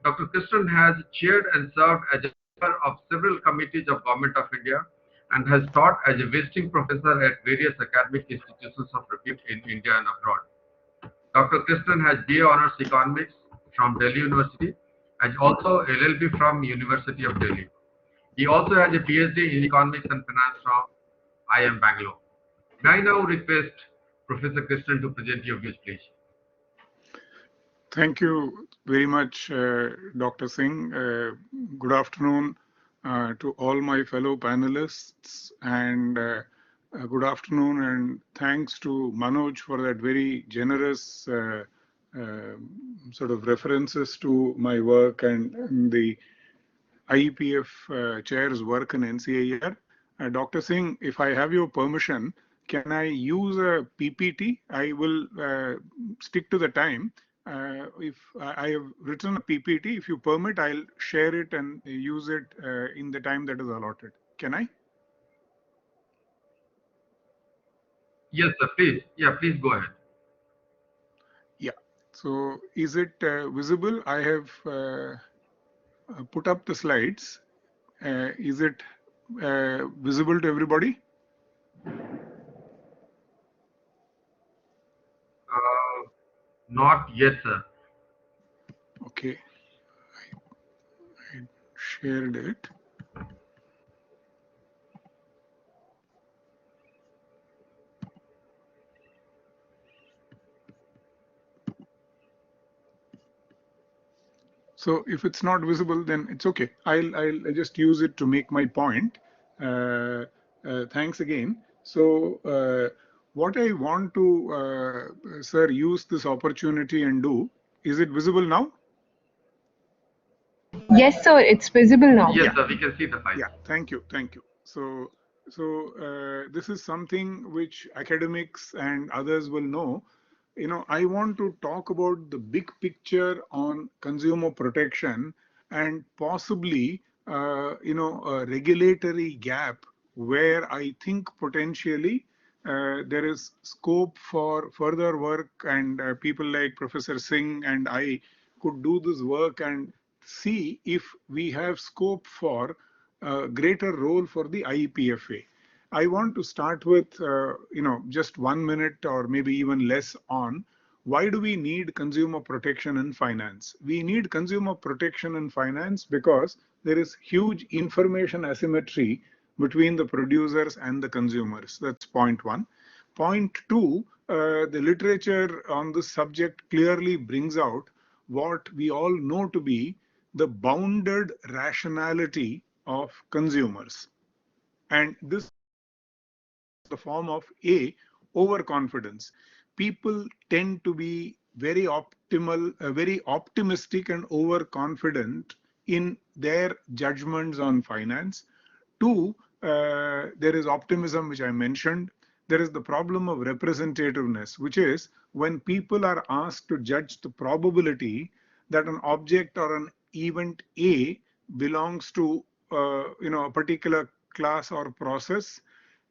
Dr. Krishnan has chaired and served as a member of several committees of Government of India and has taught as a visiting professor at various academic institutions of repute in India and abroad. Dr. Krishnan has BA Honours Economics from Delhi University and also LLB from University of Delhi. He also has a PhD in Economics and Finance from IIM Bangalore. May I now request Professor Krishnan to present your views, please. Thank you very much, Dr. Singh. Good afternoon to all my fellow panelists, and good afternoon and thanks to Manoj for that very generous sort of references to my work and the IEPF chair's work in NCAER. Dr. Singh, if I have your permission, can I use a PPT? I will stick to the time. If I have written a PPT, if you permit, I'll share it and use it in the time that is allotted. Can I? Yes, sir, please. Yeah, please go ahead. Yeah. So is it visible? I have put up the slides. Is it visible to everybody? Not yet, sir. Okay, I shared it. So if it's not visible, then it's okay. I'll just use it to make my point. Thanks again. So what I want to, sir, use this opportunity and do, is it visible now? Yes, sir, it's visible now. Yes, sir, we can see the file. Yeah, thank you. So this is something which academics and others will know. I want to talk about the big picture on consumer protection and possibly, a regulatory gap where I think potentially there is scope for further work, and people like Professor Singh and I could do this work and see if we have scope for a greater role for the IEPFA. I want to start with, just 1 minute or maybe even less on why do we need consumer protection in finance? We need consumer protection in finance because there is huge information asymmetry between the producers and the consumers. That's point one. Point two, the literature on this subject clearly brings out what we all know to be the bounded rationality of consumers. And this the form of overconfidence. People tend to be very very optimistic and overconfident in their judgments on finance. Two, there is optimism, which I mentioned. There is the problem of representativeness, which is when people are asked to judge the probability that an object or an event A belongs to a particular class or process,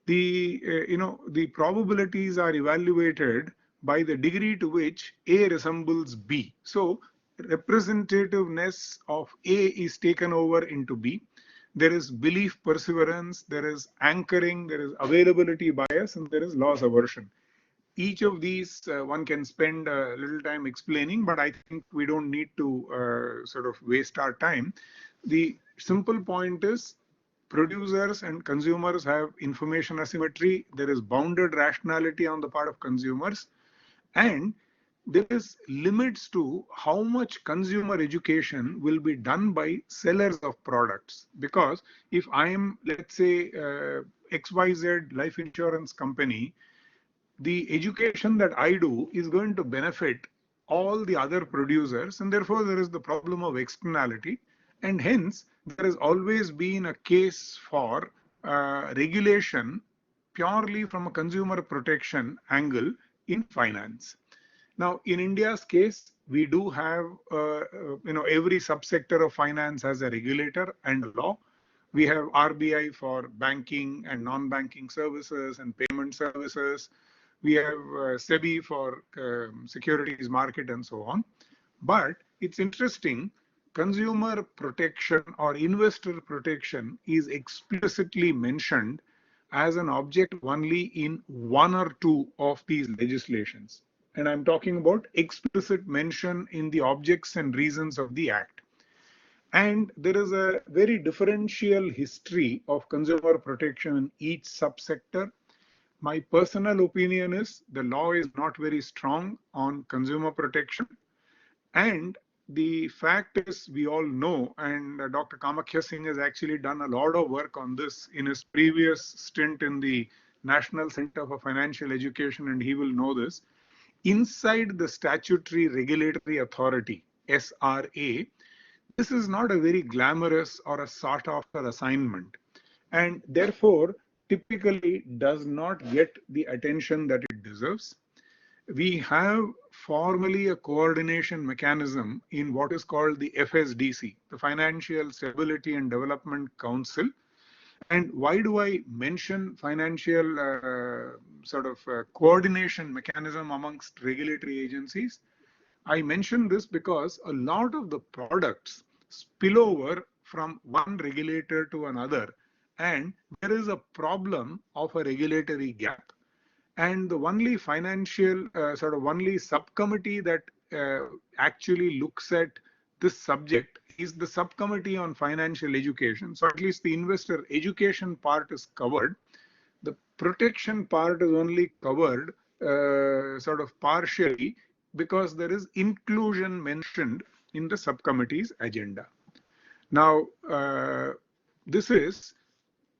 the probabilities are evaluated by the degree to which A resembles B. So representativeness of A is taken over into B. There is belief perseverance, there is anchoring, there is availability bias, and there is loss aversion. Each of these one can spend a little time explaining, but I think we don't need to sort of waste our time. The simple point is producers and consumers have information asymmetry. There is bounded rationality on the part of consumers, and there is limits to how much consumer education will be done by sellers of products. Because if I am, let's say, XYZ life insurance company, the education that I do is going to benefit all the other producers, and therefore there is the problem of externality. And hence, there has always been a case for regulation purely from a consumer protection angle in finance. Now, in India's case, we do have, every subsector of finance has a regulator and a law. We have RBI for banking and non-banking services and payment services. We have SEBI for securities market and so on. But it's interesting, consumer protection or investor protection is explicitly mentioned as an object only in one or two of these legislations. And I'm talking about explicit mention in the objects and reasons of the Act. And there is a very differential history of consumer protection in each subsector. My personal opinion is the law is not very strong on consumer protection. And the fact is, we all know, and Dr. Kamakhya Singh has actually done a lot of work on this in his previous stint in the National Center for Financial Education, and he will know this. Inside the Statutory Regulatory Authority, SRA, this is not a very glamorous or a sought after assignment, and therefore typically does not get the attention that it deserves. We have formally a coordination mechanism in what is called the FSDC, the Financial Stability and Development Council. And why do I mention financial coordination mechanism amongst regulatory agencies? I mention this because a lot of the products spill over from one regulator to another, and there is a problem of a regulatory gap. And the only financial only subcommittee that actually looks at this subject is the subcommittee on financial education. So at least the investor education part is covered. The protection part is only covered partially because there is inclusion mentioned in the subcommittee's agenda. Now, this is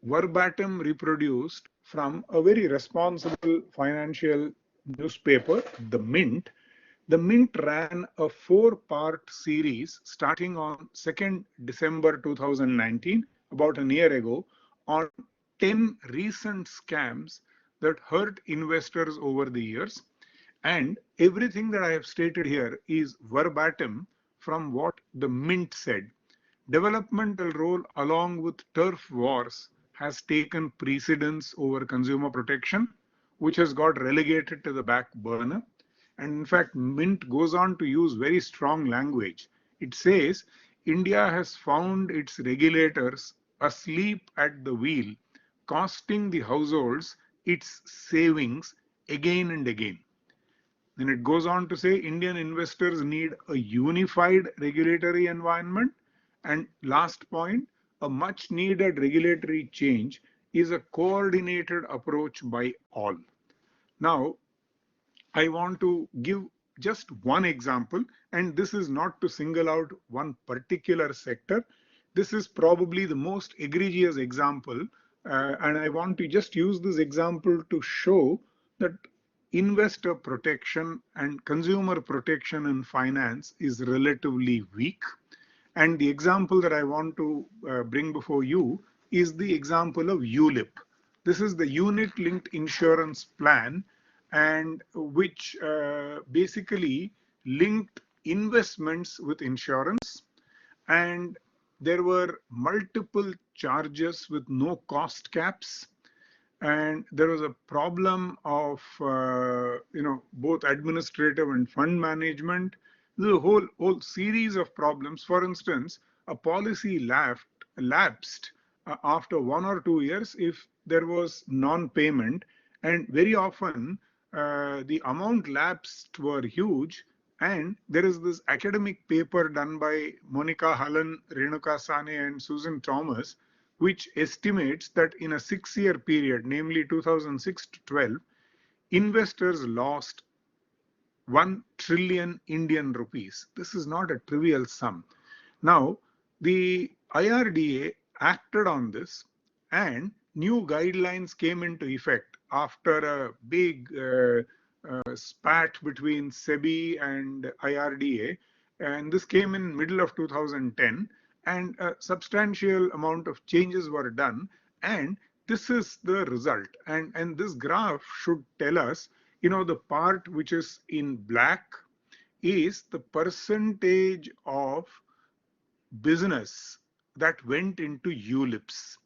verbatim reproduced from a very responsible financial newspaper, The Mint. The Mint ran a 4-part series starting on 2nd December 2019, about a year ago, on 10 recent scams that hurt investors over the years. And everything that I have stated here is verbatim from what the Mint said. Developmental role along with turf wars has taken precedence over consumer protection, which has got relegated to the back burner. And in fact, Mint goes on to use very strong language. It says, India has found its regulators asleep at the wheel, costing the households its savings again and again. Then it goes on to say Indian investors need a unified regulatory environment. And last point, a much needed regulatory change is a coordinated approach by all. Now, I want to give just one example, and this is not to single out one particular sector. This is probably the most egregious example, and I want to just use this example to show that investor protection and consumer protection in finance is relatively weak. And the example that I want to bring before you is the example of ULIP. This is the unit linked insurance plan, and which basically linked investments with insurance. And there were multiple charges with no cost caps. And there was a problem of both administrative and fund management. The whole series of problems. For instance, a policy lapsed after 1 or 2 years if there was non-payment, and very often the amount lapsed were huge. And there is this academic paper done by Monica Hallan, Renuka Sane, and Susan Thomas, which estimates that in a 6-year period, namely 2006 to 12, investors lost 1 trillion Indian rupees. This is not a trivial sum. Now, the IRDA acted on this, and new guidelines came into effect after a big spat between SEBI and IRDA, and this came in middle of 2010. And a substantial amount of changes were done, and this is the result. And this graph should tell us, the part which is in black is the percentage of business that went into ULIPs,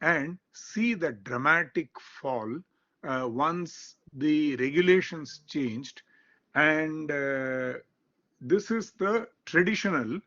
and see the dramatic fall once the regulations changed. And this is the traditional,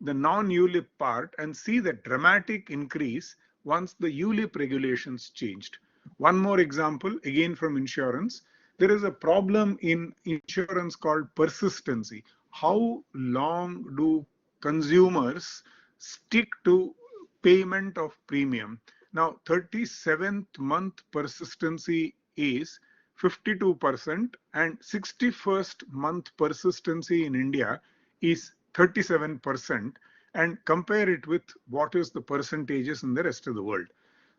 the non-ULIP part, and see the dramatic increase once the ULIP regulations changed. One more example, again from insurance. There is a problem in insurance called persistency. How long do consumers stick to payment of premium? Now, 37th month persistency is 52%, and 61st month persistency in India is 37%, and compare it with what is the percentages in the rest of the world.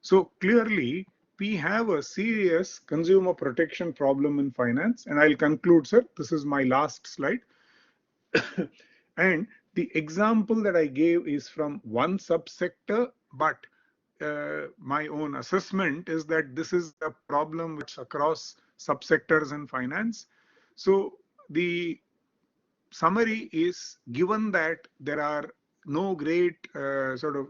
So clearly, we have a serious consumer protection problem in finance. And I'll conclude, sir. This is my last slide. And the example that I gave is from one subsector, but my own assessment is that this is a problem which across subsectors in finance. So the summary is, given that there are no great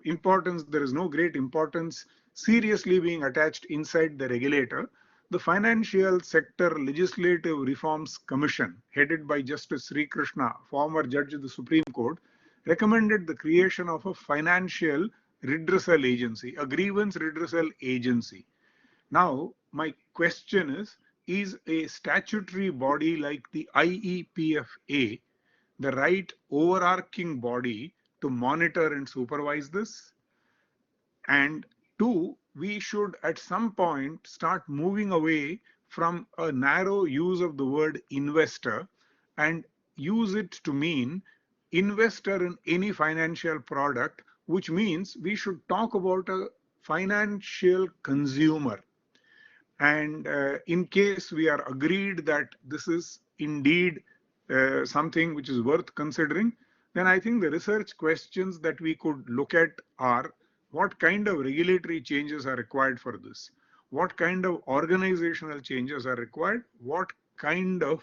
importance, there is no great importance seriously being attached inside the regulator, the Financial Sector Legislative Reforms Commission, headed by Justice Sri Krishna, former judge of the Supreme Court, recommended the creation of a financial redressal agency, a grievance redressal agency. Now, my question is is a statutory body like the IEPFA the right overarching body to monitor and supervise this? And two, we should at some point start moving away from a narrow use of the word investor and use it to mean investor in any financial product, which means we should talk about a financial consumer. And in case we are agreed that this is indeed something which is worth considering, then I think the research questions that we could look at are what kind of regulatory changes are required for this? What kind of organizational changes are required? What kind of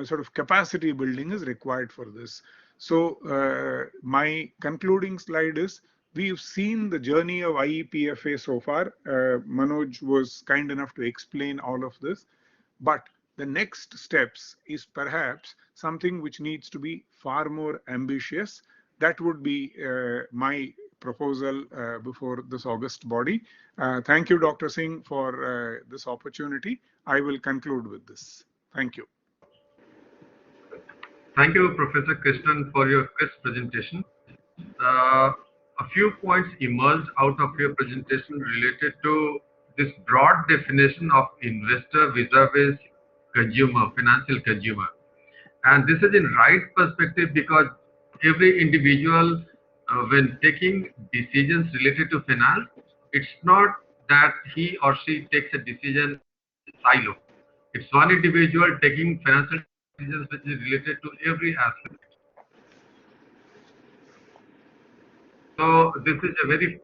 sort of capacity building is required for this? So my concluding slide is we've seen the journey of IEPFA so far. Manoj was kind enough to explain all of this, but the next steps is perhaps something which needs to be far more ambitious. That would be my proposal before this August body. Thank you, Dr. Singh, for this opportunity. I will conclude with this. Thank you. Thank you, Professor Krishnan, for your crisp presentation. A few points emerged out of your presentation related to this broad definition of investor vis-a-vis consumer, financial consumer. And this is in right perspective because every individual, when taking decisions related to finance, it's not that he or she takes a decision silo. It's one individual taking financial decisions which is related to every aspect. So this is a very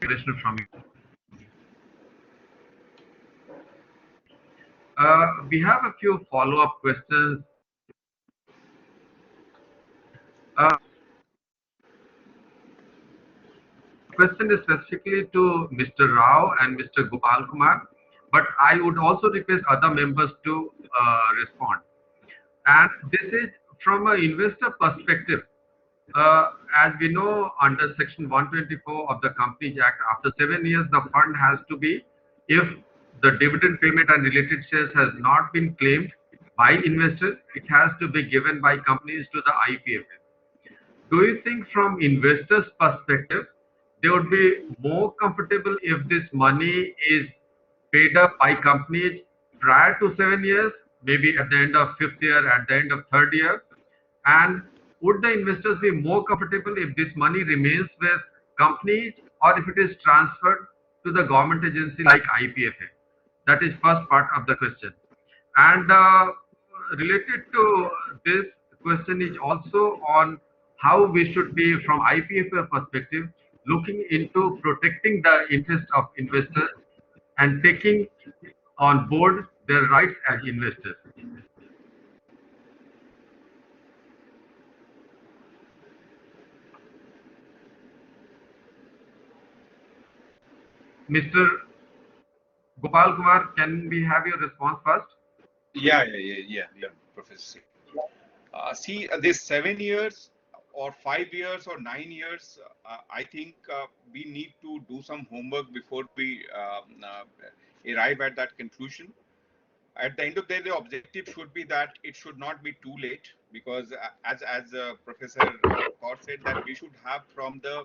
question from you. We have a few follow-up questions. Question is specifically to Mr. Rao and Mr. Gopal Kumar, but I would also request other members to respond. And this is from an investor perspective. As we know, under Section 124 of the Companies Act, after 7 years, the fund has to be, if the dividend payment and related shares has not been claimed by investors, it has to be given by companies to the IPFA. Do you think from investors' perspective, they would be more comfortable if this money is paid up by companies prior to 7 years, maybe at the end of 5th year, at the end of 3rd year? And would the investors be more comfortable if this money remains with companies or if it is transferred to the government agency like IPFA? That is first part of the question. And related to this question is also on how we should be from IPFA perspective looking into protecting the interest of investors and taking on board their rights as investors. Mr. Gopal Kumar, can we have your response first? Yeah, Professor. See, this 7 years or 5 years or 9 years, I think we need to do some homework before we arrive at that conclusion. At the end of the day, the objective should be that it should not be too late, because as Professor Kaur said, that we should have from the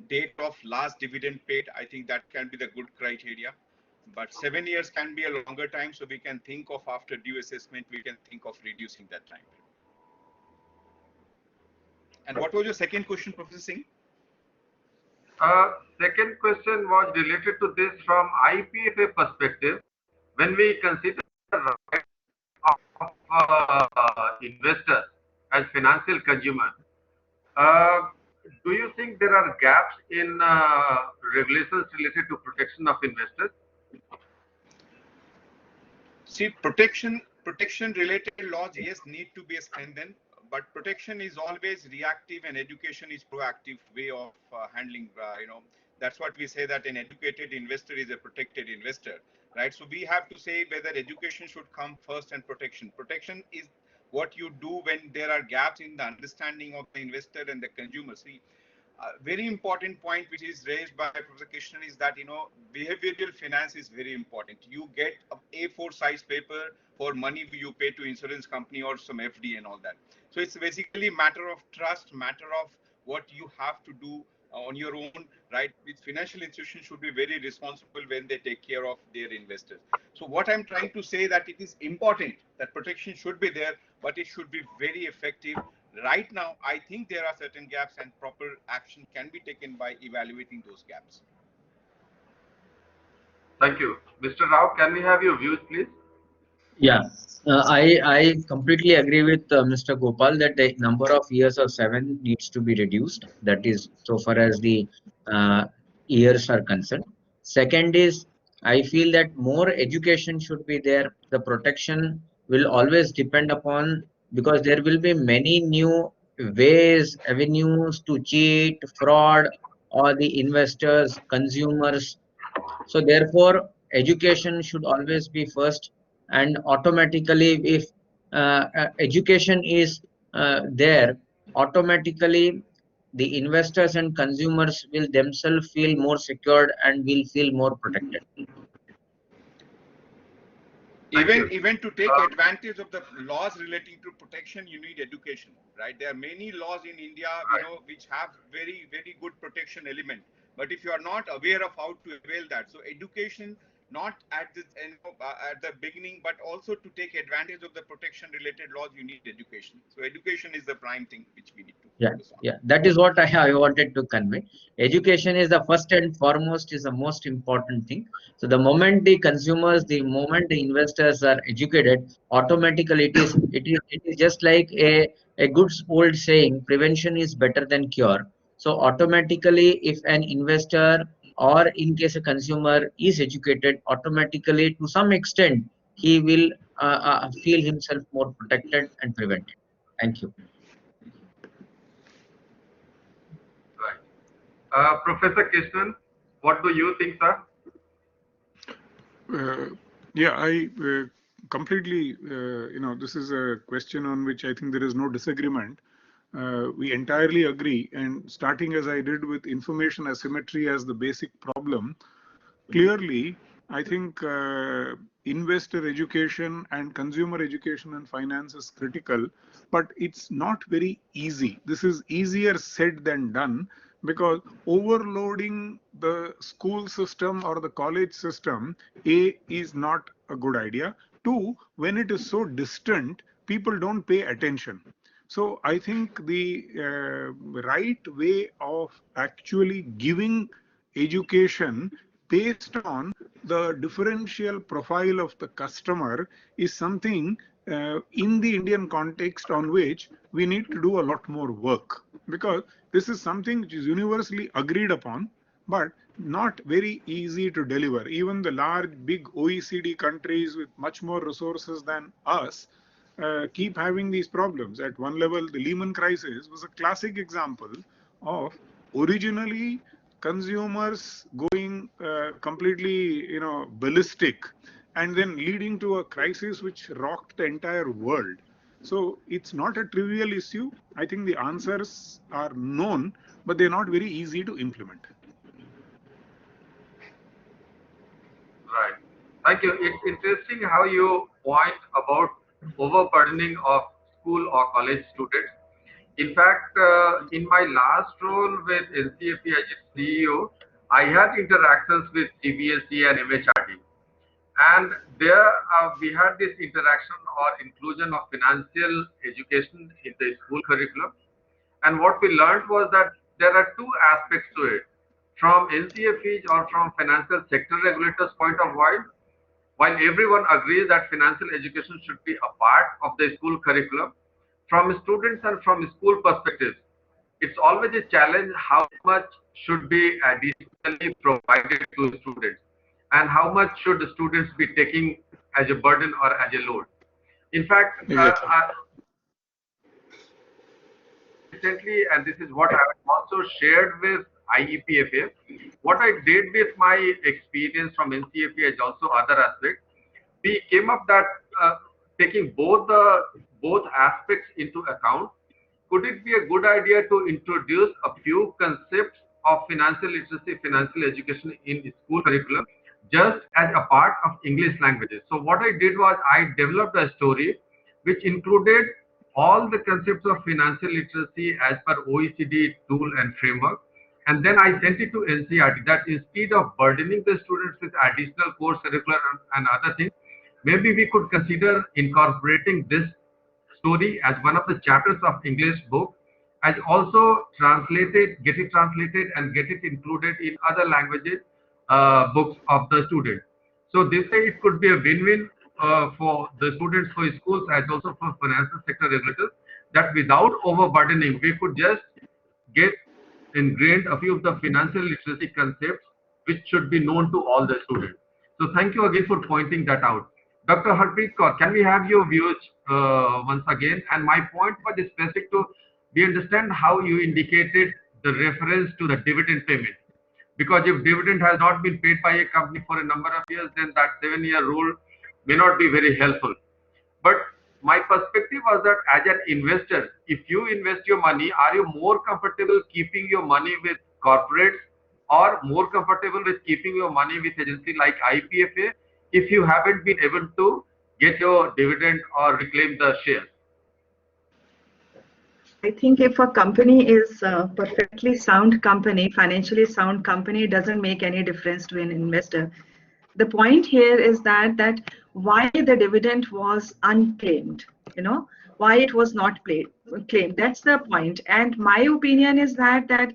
date of last dividend paid. I think that can be the good criteria. But 7 years can be a longer time, so we can think of, after due assessment, we can think of reducing that time. And what was your second question, Professor Singh? Second question was related to this from IPFA perspective. When we consider the right of investors as financial consumers, do you think there are gaps in regulations related to protection of investors? See, protection related laws, yes, need to be strengthened, but protection is always reactive and education is proactive way of handling. That's what we say, that an educated investor is a protected investor, right? So we have to say whether education should come first and protection. Protection is what you do when there are gaps in the understanding of the investor and the consumer. See, very important point which is raised by Professor Krishnan is that, behavioral finance is very important. You get a A4 size paper for money you pay to insurance company or some FD and all that. So it's basically matter of trust, matter of what you have to do on your own, right? With financial institutions should be very responsible when they take care of their investors. So what I'm trying to say that it is important that protection should be there, but it should be very effective. Right now, I think there are certain gaps and proper action can be taken by evaluating those gaps. Thank you. Mr. Rao, can we have your views, please? Yeah, I completely agree with Mr. Gopal that the number of years of 7 needs to be reduced. That is so far as the years are concerned. Second is, I feel that more education should be there. The protection will always depend upon, because there will be many new ways, avenues to cheat, fraud, or the investors, consumers. So therefore, education should always be first, and automatically, if education is there, automatically the investors and consumers will themselves feel more secured and will feel more protected. Even to take advantage of the laws relating to protection, you need education, right? There are many laws in India, which have very, very good protection element. But if you are not aware of how to avail that, so education, not at the at the beginning, but also to take advantage of the protection related laws, you need education. So education is the prime thing which we need to focus on. Yeah, that is what I wanted to convey. Education is the first and foremost, is the most important thing. So the moment the consumers, the moment the investors are educated, automatically it is just like a good old saying, prevention is better than cure. So automatically, if an investor or in case a consumer is educated, automatically to some extent he will feel himself more protected and prevented. Thank you. Right. Professor Krishnan, what do you think, sir? Yeah, I completely, this is a question on which I think there is no disagreement. We entirely agree. And starting as I did with information asymmetry as the basic problem, clearly, I think investor education and consumer education and finance is critical, but it's not very easy. This is easier said than done, because overloading the school system or the college system, A, is not a good idea. Two, when it is so distant, people don't pay attention. So I think the right way of actually giving education based on the differential profile of the customer is something in the Indian context on which we need to do a lot more work, because this is something which is universally agreed upon, but not very easy to deliver. Even the large, big OECD countries with much more resources than us keep having these problems. At one level, the Lehman crisis was a classic example of originally consumers going completely, ballistic, and then leading to a crisis which rocked the entire world. So it's not a trivial issue. I think the answers are known, but they're not very easy to implement. Right. Thank you. It's interesting how you point about overburdening of school or college students. In fact, in my last role with NCFE as its CEO, I had interactions with CBSE and MHRD. And there we had this interaction or inclusion of financial education in the school curriculum. And what we learned was that there are two aspects to it. From NCFE or from financial sector regulators' point of view, while everyone agrees that financial education should be a part of the school curriculum, from students and from school perspectives, it's always a challenge how much should be additionally provided to students and how much should the students be taking as a burden or as a load. In fact, Exactly. Recently, and this is what I also shared with IEPFA, what I did with my experience from NCFE as also other aspects, we came up that taking both aspects into account, could it be a good idea to introduce a few concepts of financial literacy, financial education in school curriculum, just as a part of English languages? So what I did was I developed a story which included all the concepts of financial literacy as per OECD tool and framework. And then I sent it to NCERT that instead of burdening the students with additional course curricular and other things, maybe we could consider incorporating this story as one of the chapters of English book, as also get it translated and get it included in other languages books of the students. So this way it could be a win-win for the students, for schools, as also for financial sector regulators, that without overburdening, we could just get ingrained a few of the financial literacy concepts which should be known to all the students. So thank you again for pointing that out. Dr. Harpreet Kaur, can we have your views once again? And my point was specific to, we understand how you indicated the reference to the dividend payment. Because if dividend has not been paid by a company for a number of years, then that 7-year rule may not be very helpful. But my perspective was that as an investor, if you invest your money, are you more comfortable keeping your money with corporates or more comfortable with keeping your money with agency like IPFA if you haven't been able to get your dividend or reclaim the shares? I think if a company is a perfectly sound company, financially sound company, it doesn't make any difference to an investor. The point here is that why the dividend was unclaimed, why it was not claimed. That's the point. And my opinion is that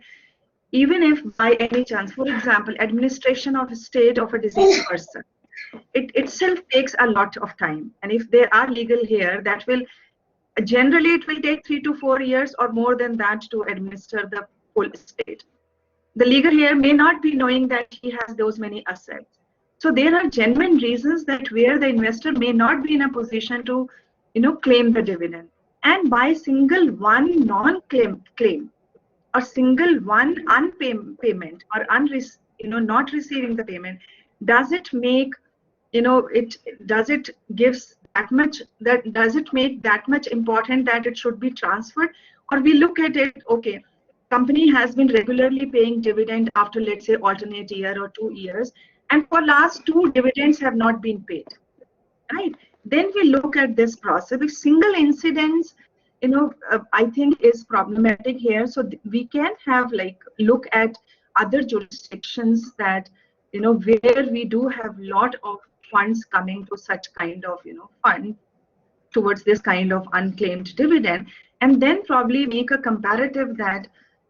even if by any chance, for example, administration of a state of a deceased person, it itself takes a lot of time. And if there are legal here, that will generally it will take 3 to 4 years or more than that to administer the full estate. The legal heir may not be knowing that he has those many assets. So there are genuine reasons that where the investor may not be in a position to, claim the dividend. And by single one non-claim or single one unpayment or not receiving the payment, does it make, does it make that much important that it should be transferred? Or we look at it, okay, company has been regularly paying dividend after, let's say, alternate year or 2 years, and for last 2 dividends have not been paid, right? Then we look at this process. If single incidents, I think is problematic here. So we can have look at other jurisdictions that, where we do have lot of funds coming to such kind of, fund towards this kind of unclaimed dividend, and then probably make a comparative that,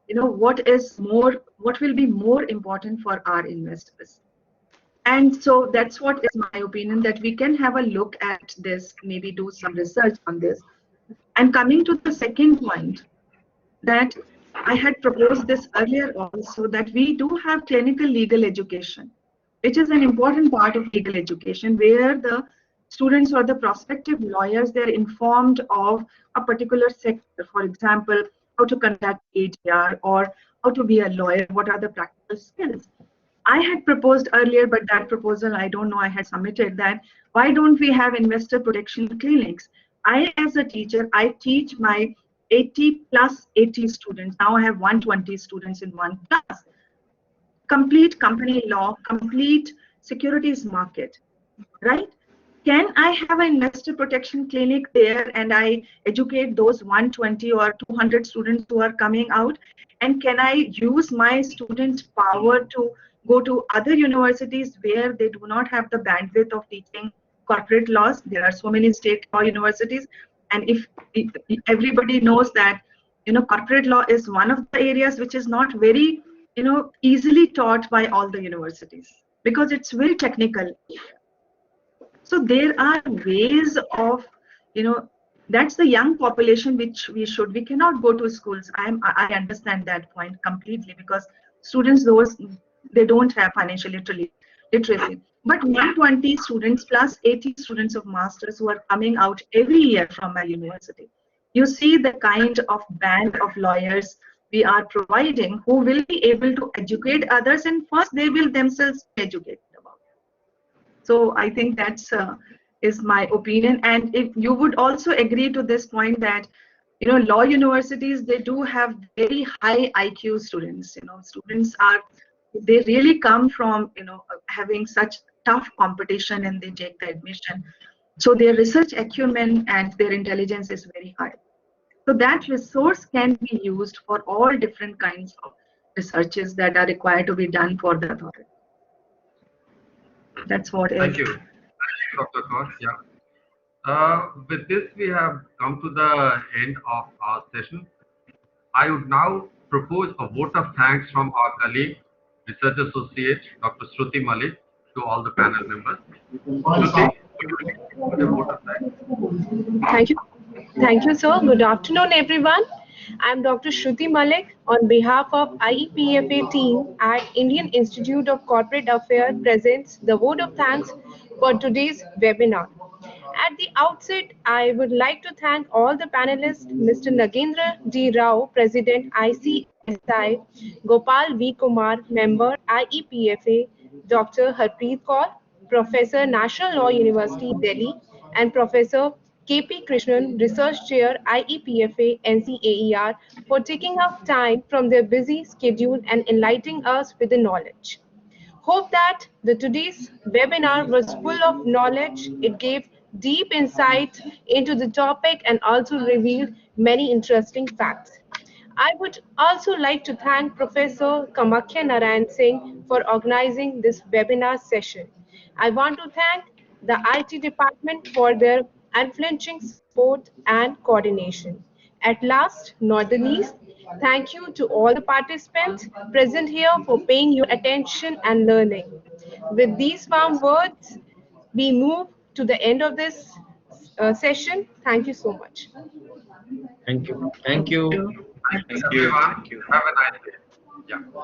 what will be more important for our investors. And so that's what is my opinion, that we can have a look at this, maybe do some research on this. And coming to the second point, that I had proposed this earlier also, that we do have clinical legal education, which is an important part of legal education, where the students or the prospective lawyers, they're informed of a particular sector. For example, how to conduct ADR or how to be a lawyer, what are the practical skills. I had proposed earlier, but that proposal, I don't know, I had submitted that, why don't we have investor protection clinics? I, as a teacher, I teach my 80 plus 80 students. Now I have 120 students in one class. Complete company law, complete securities market, right? Can I have an investor protection clinic there and I educate those 120 or 200 students who are coming out? And can I use my students' power to go to other universities where they do not have the bandwidth of teaching corporate laws? There are so many state law universities. And if everybody knows that, corporate law is one of the areas which is not very, easily taught by all the universities because it's very technical. So there are ways of, that's the young population which we cannot go to schools. I understand that point completely, because students, they don't have financial literacy. But 120 students plus 80 students of masters who are coming out every year from my university. You see the kind of band of lawyers we are providing who will be able to educate others, and first they will themselves educate about it. So I think that's is my opinion. And if you would also agree to this point that law universities, they do have very high IQ students. Students they really come from, having such tough competition, and they take the admission. So their research acumen and their intelligence is very high. So that resource can be used for all different kinds of researches that are required to be done for the authority. That's what Thank you. Thank you, Dr. Kaur. Yeah. With this, we have come to the end of our session. I would now propose a vote of thanks from our colleague, Research Associate, Dr. Shruti Malik, to all the panel members. Shruti, would you like to put a vote of thanks? Thank you. Thank you, sir. Good afternoon, everyone. I'm Dr. Shruti Malik on behalf of IEPFA team at Indian Institute of Corporate Affairs presents the vote of thanks for today's webinar. At the outset, I would like to thank all the panelists, Mr. Nagendra D. Rao, President ICSI, Gopal V. Kumar, Member IEPFA, Dr. Harpreet Kaur, Professor, National Law University, Delhi, and Professor KP Krishnan, Research Chair, IEPFA, NCAER, for taking up time from their busy schedule and enlightening us with the knowledge. Hope that today's webinar was full of knowledge. It gave deep insight into the topic and also revealed many interesting facts. I would also like to thank Professor Kamakhya Narayan Singh for organizing this webinar session. I want to thank the IT department for their unflinching support and coordination. At last, not the least, thank you to all the participants present here for paying your attention and learning. With these warm words, we move to the end of this session. Thank you so much. Thank you. Thank you. Thank you, Thank you. everyone. Thank you. Have a nice day. Yeah.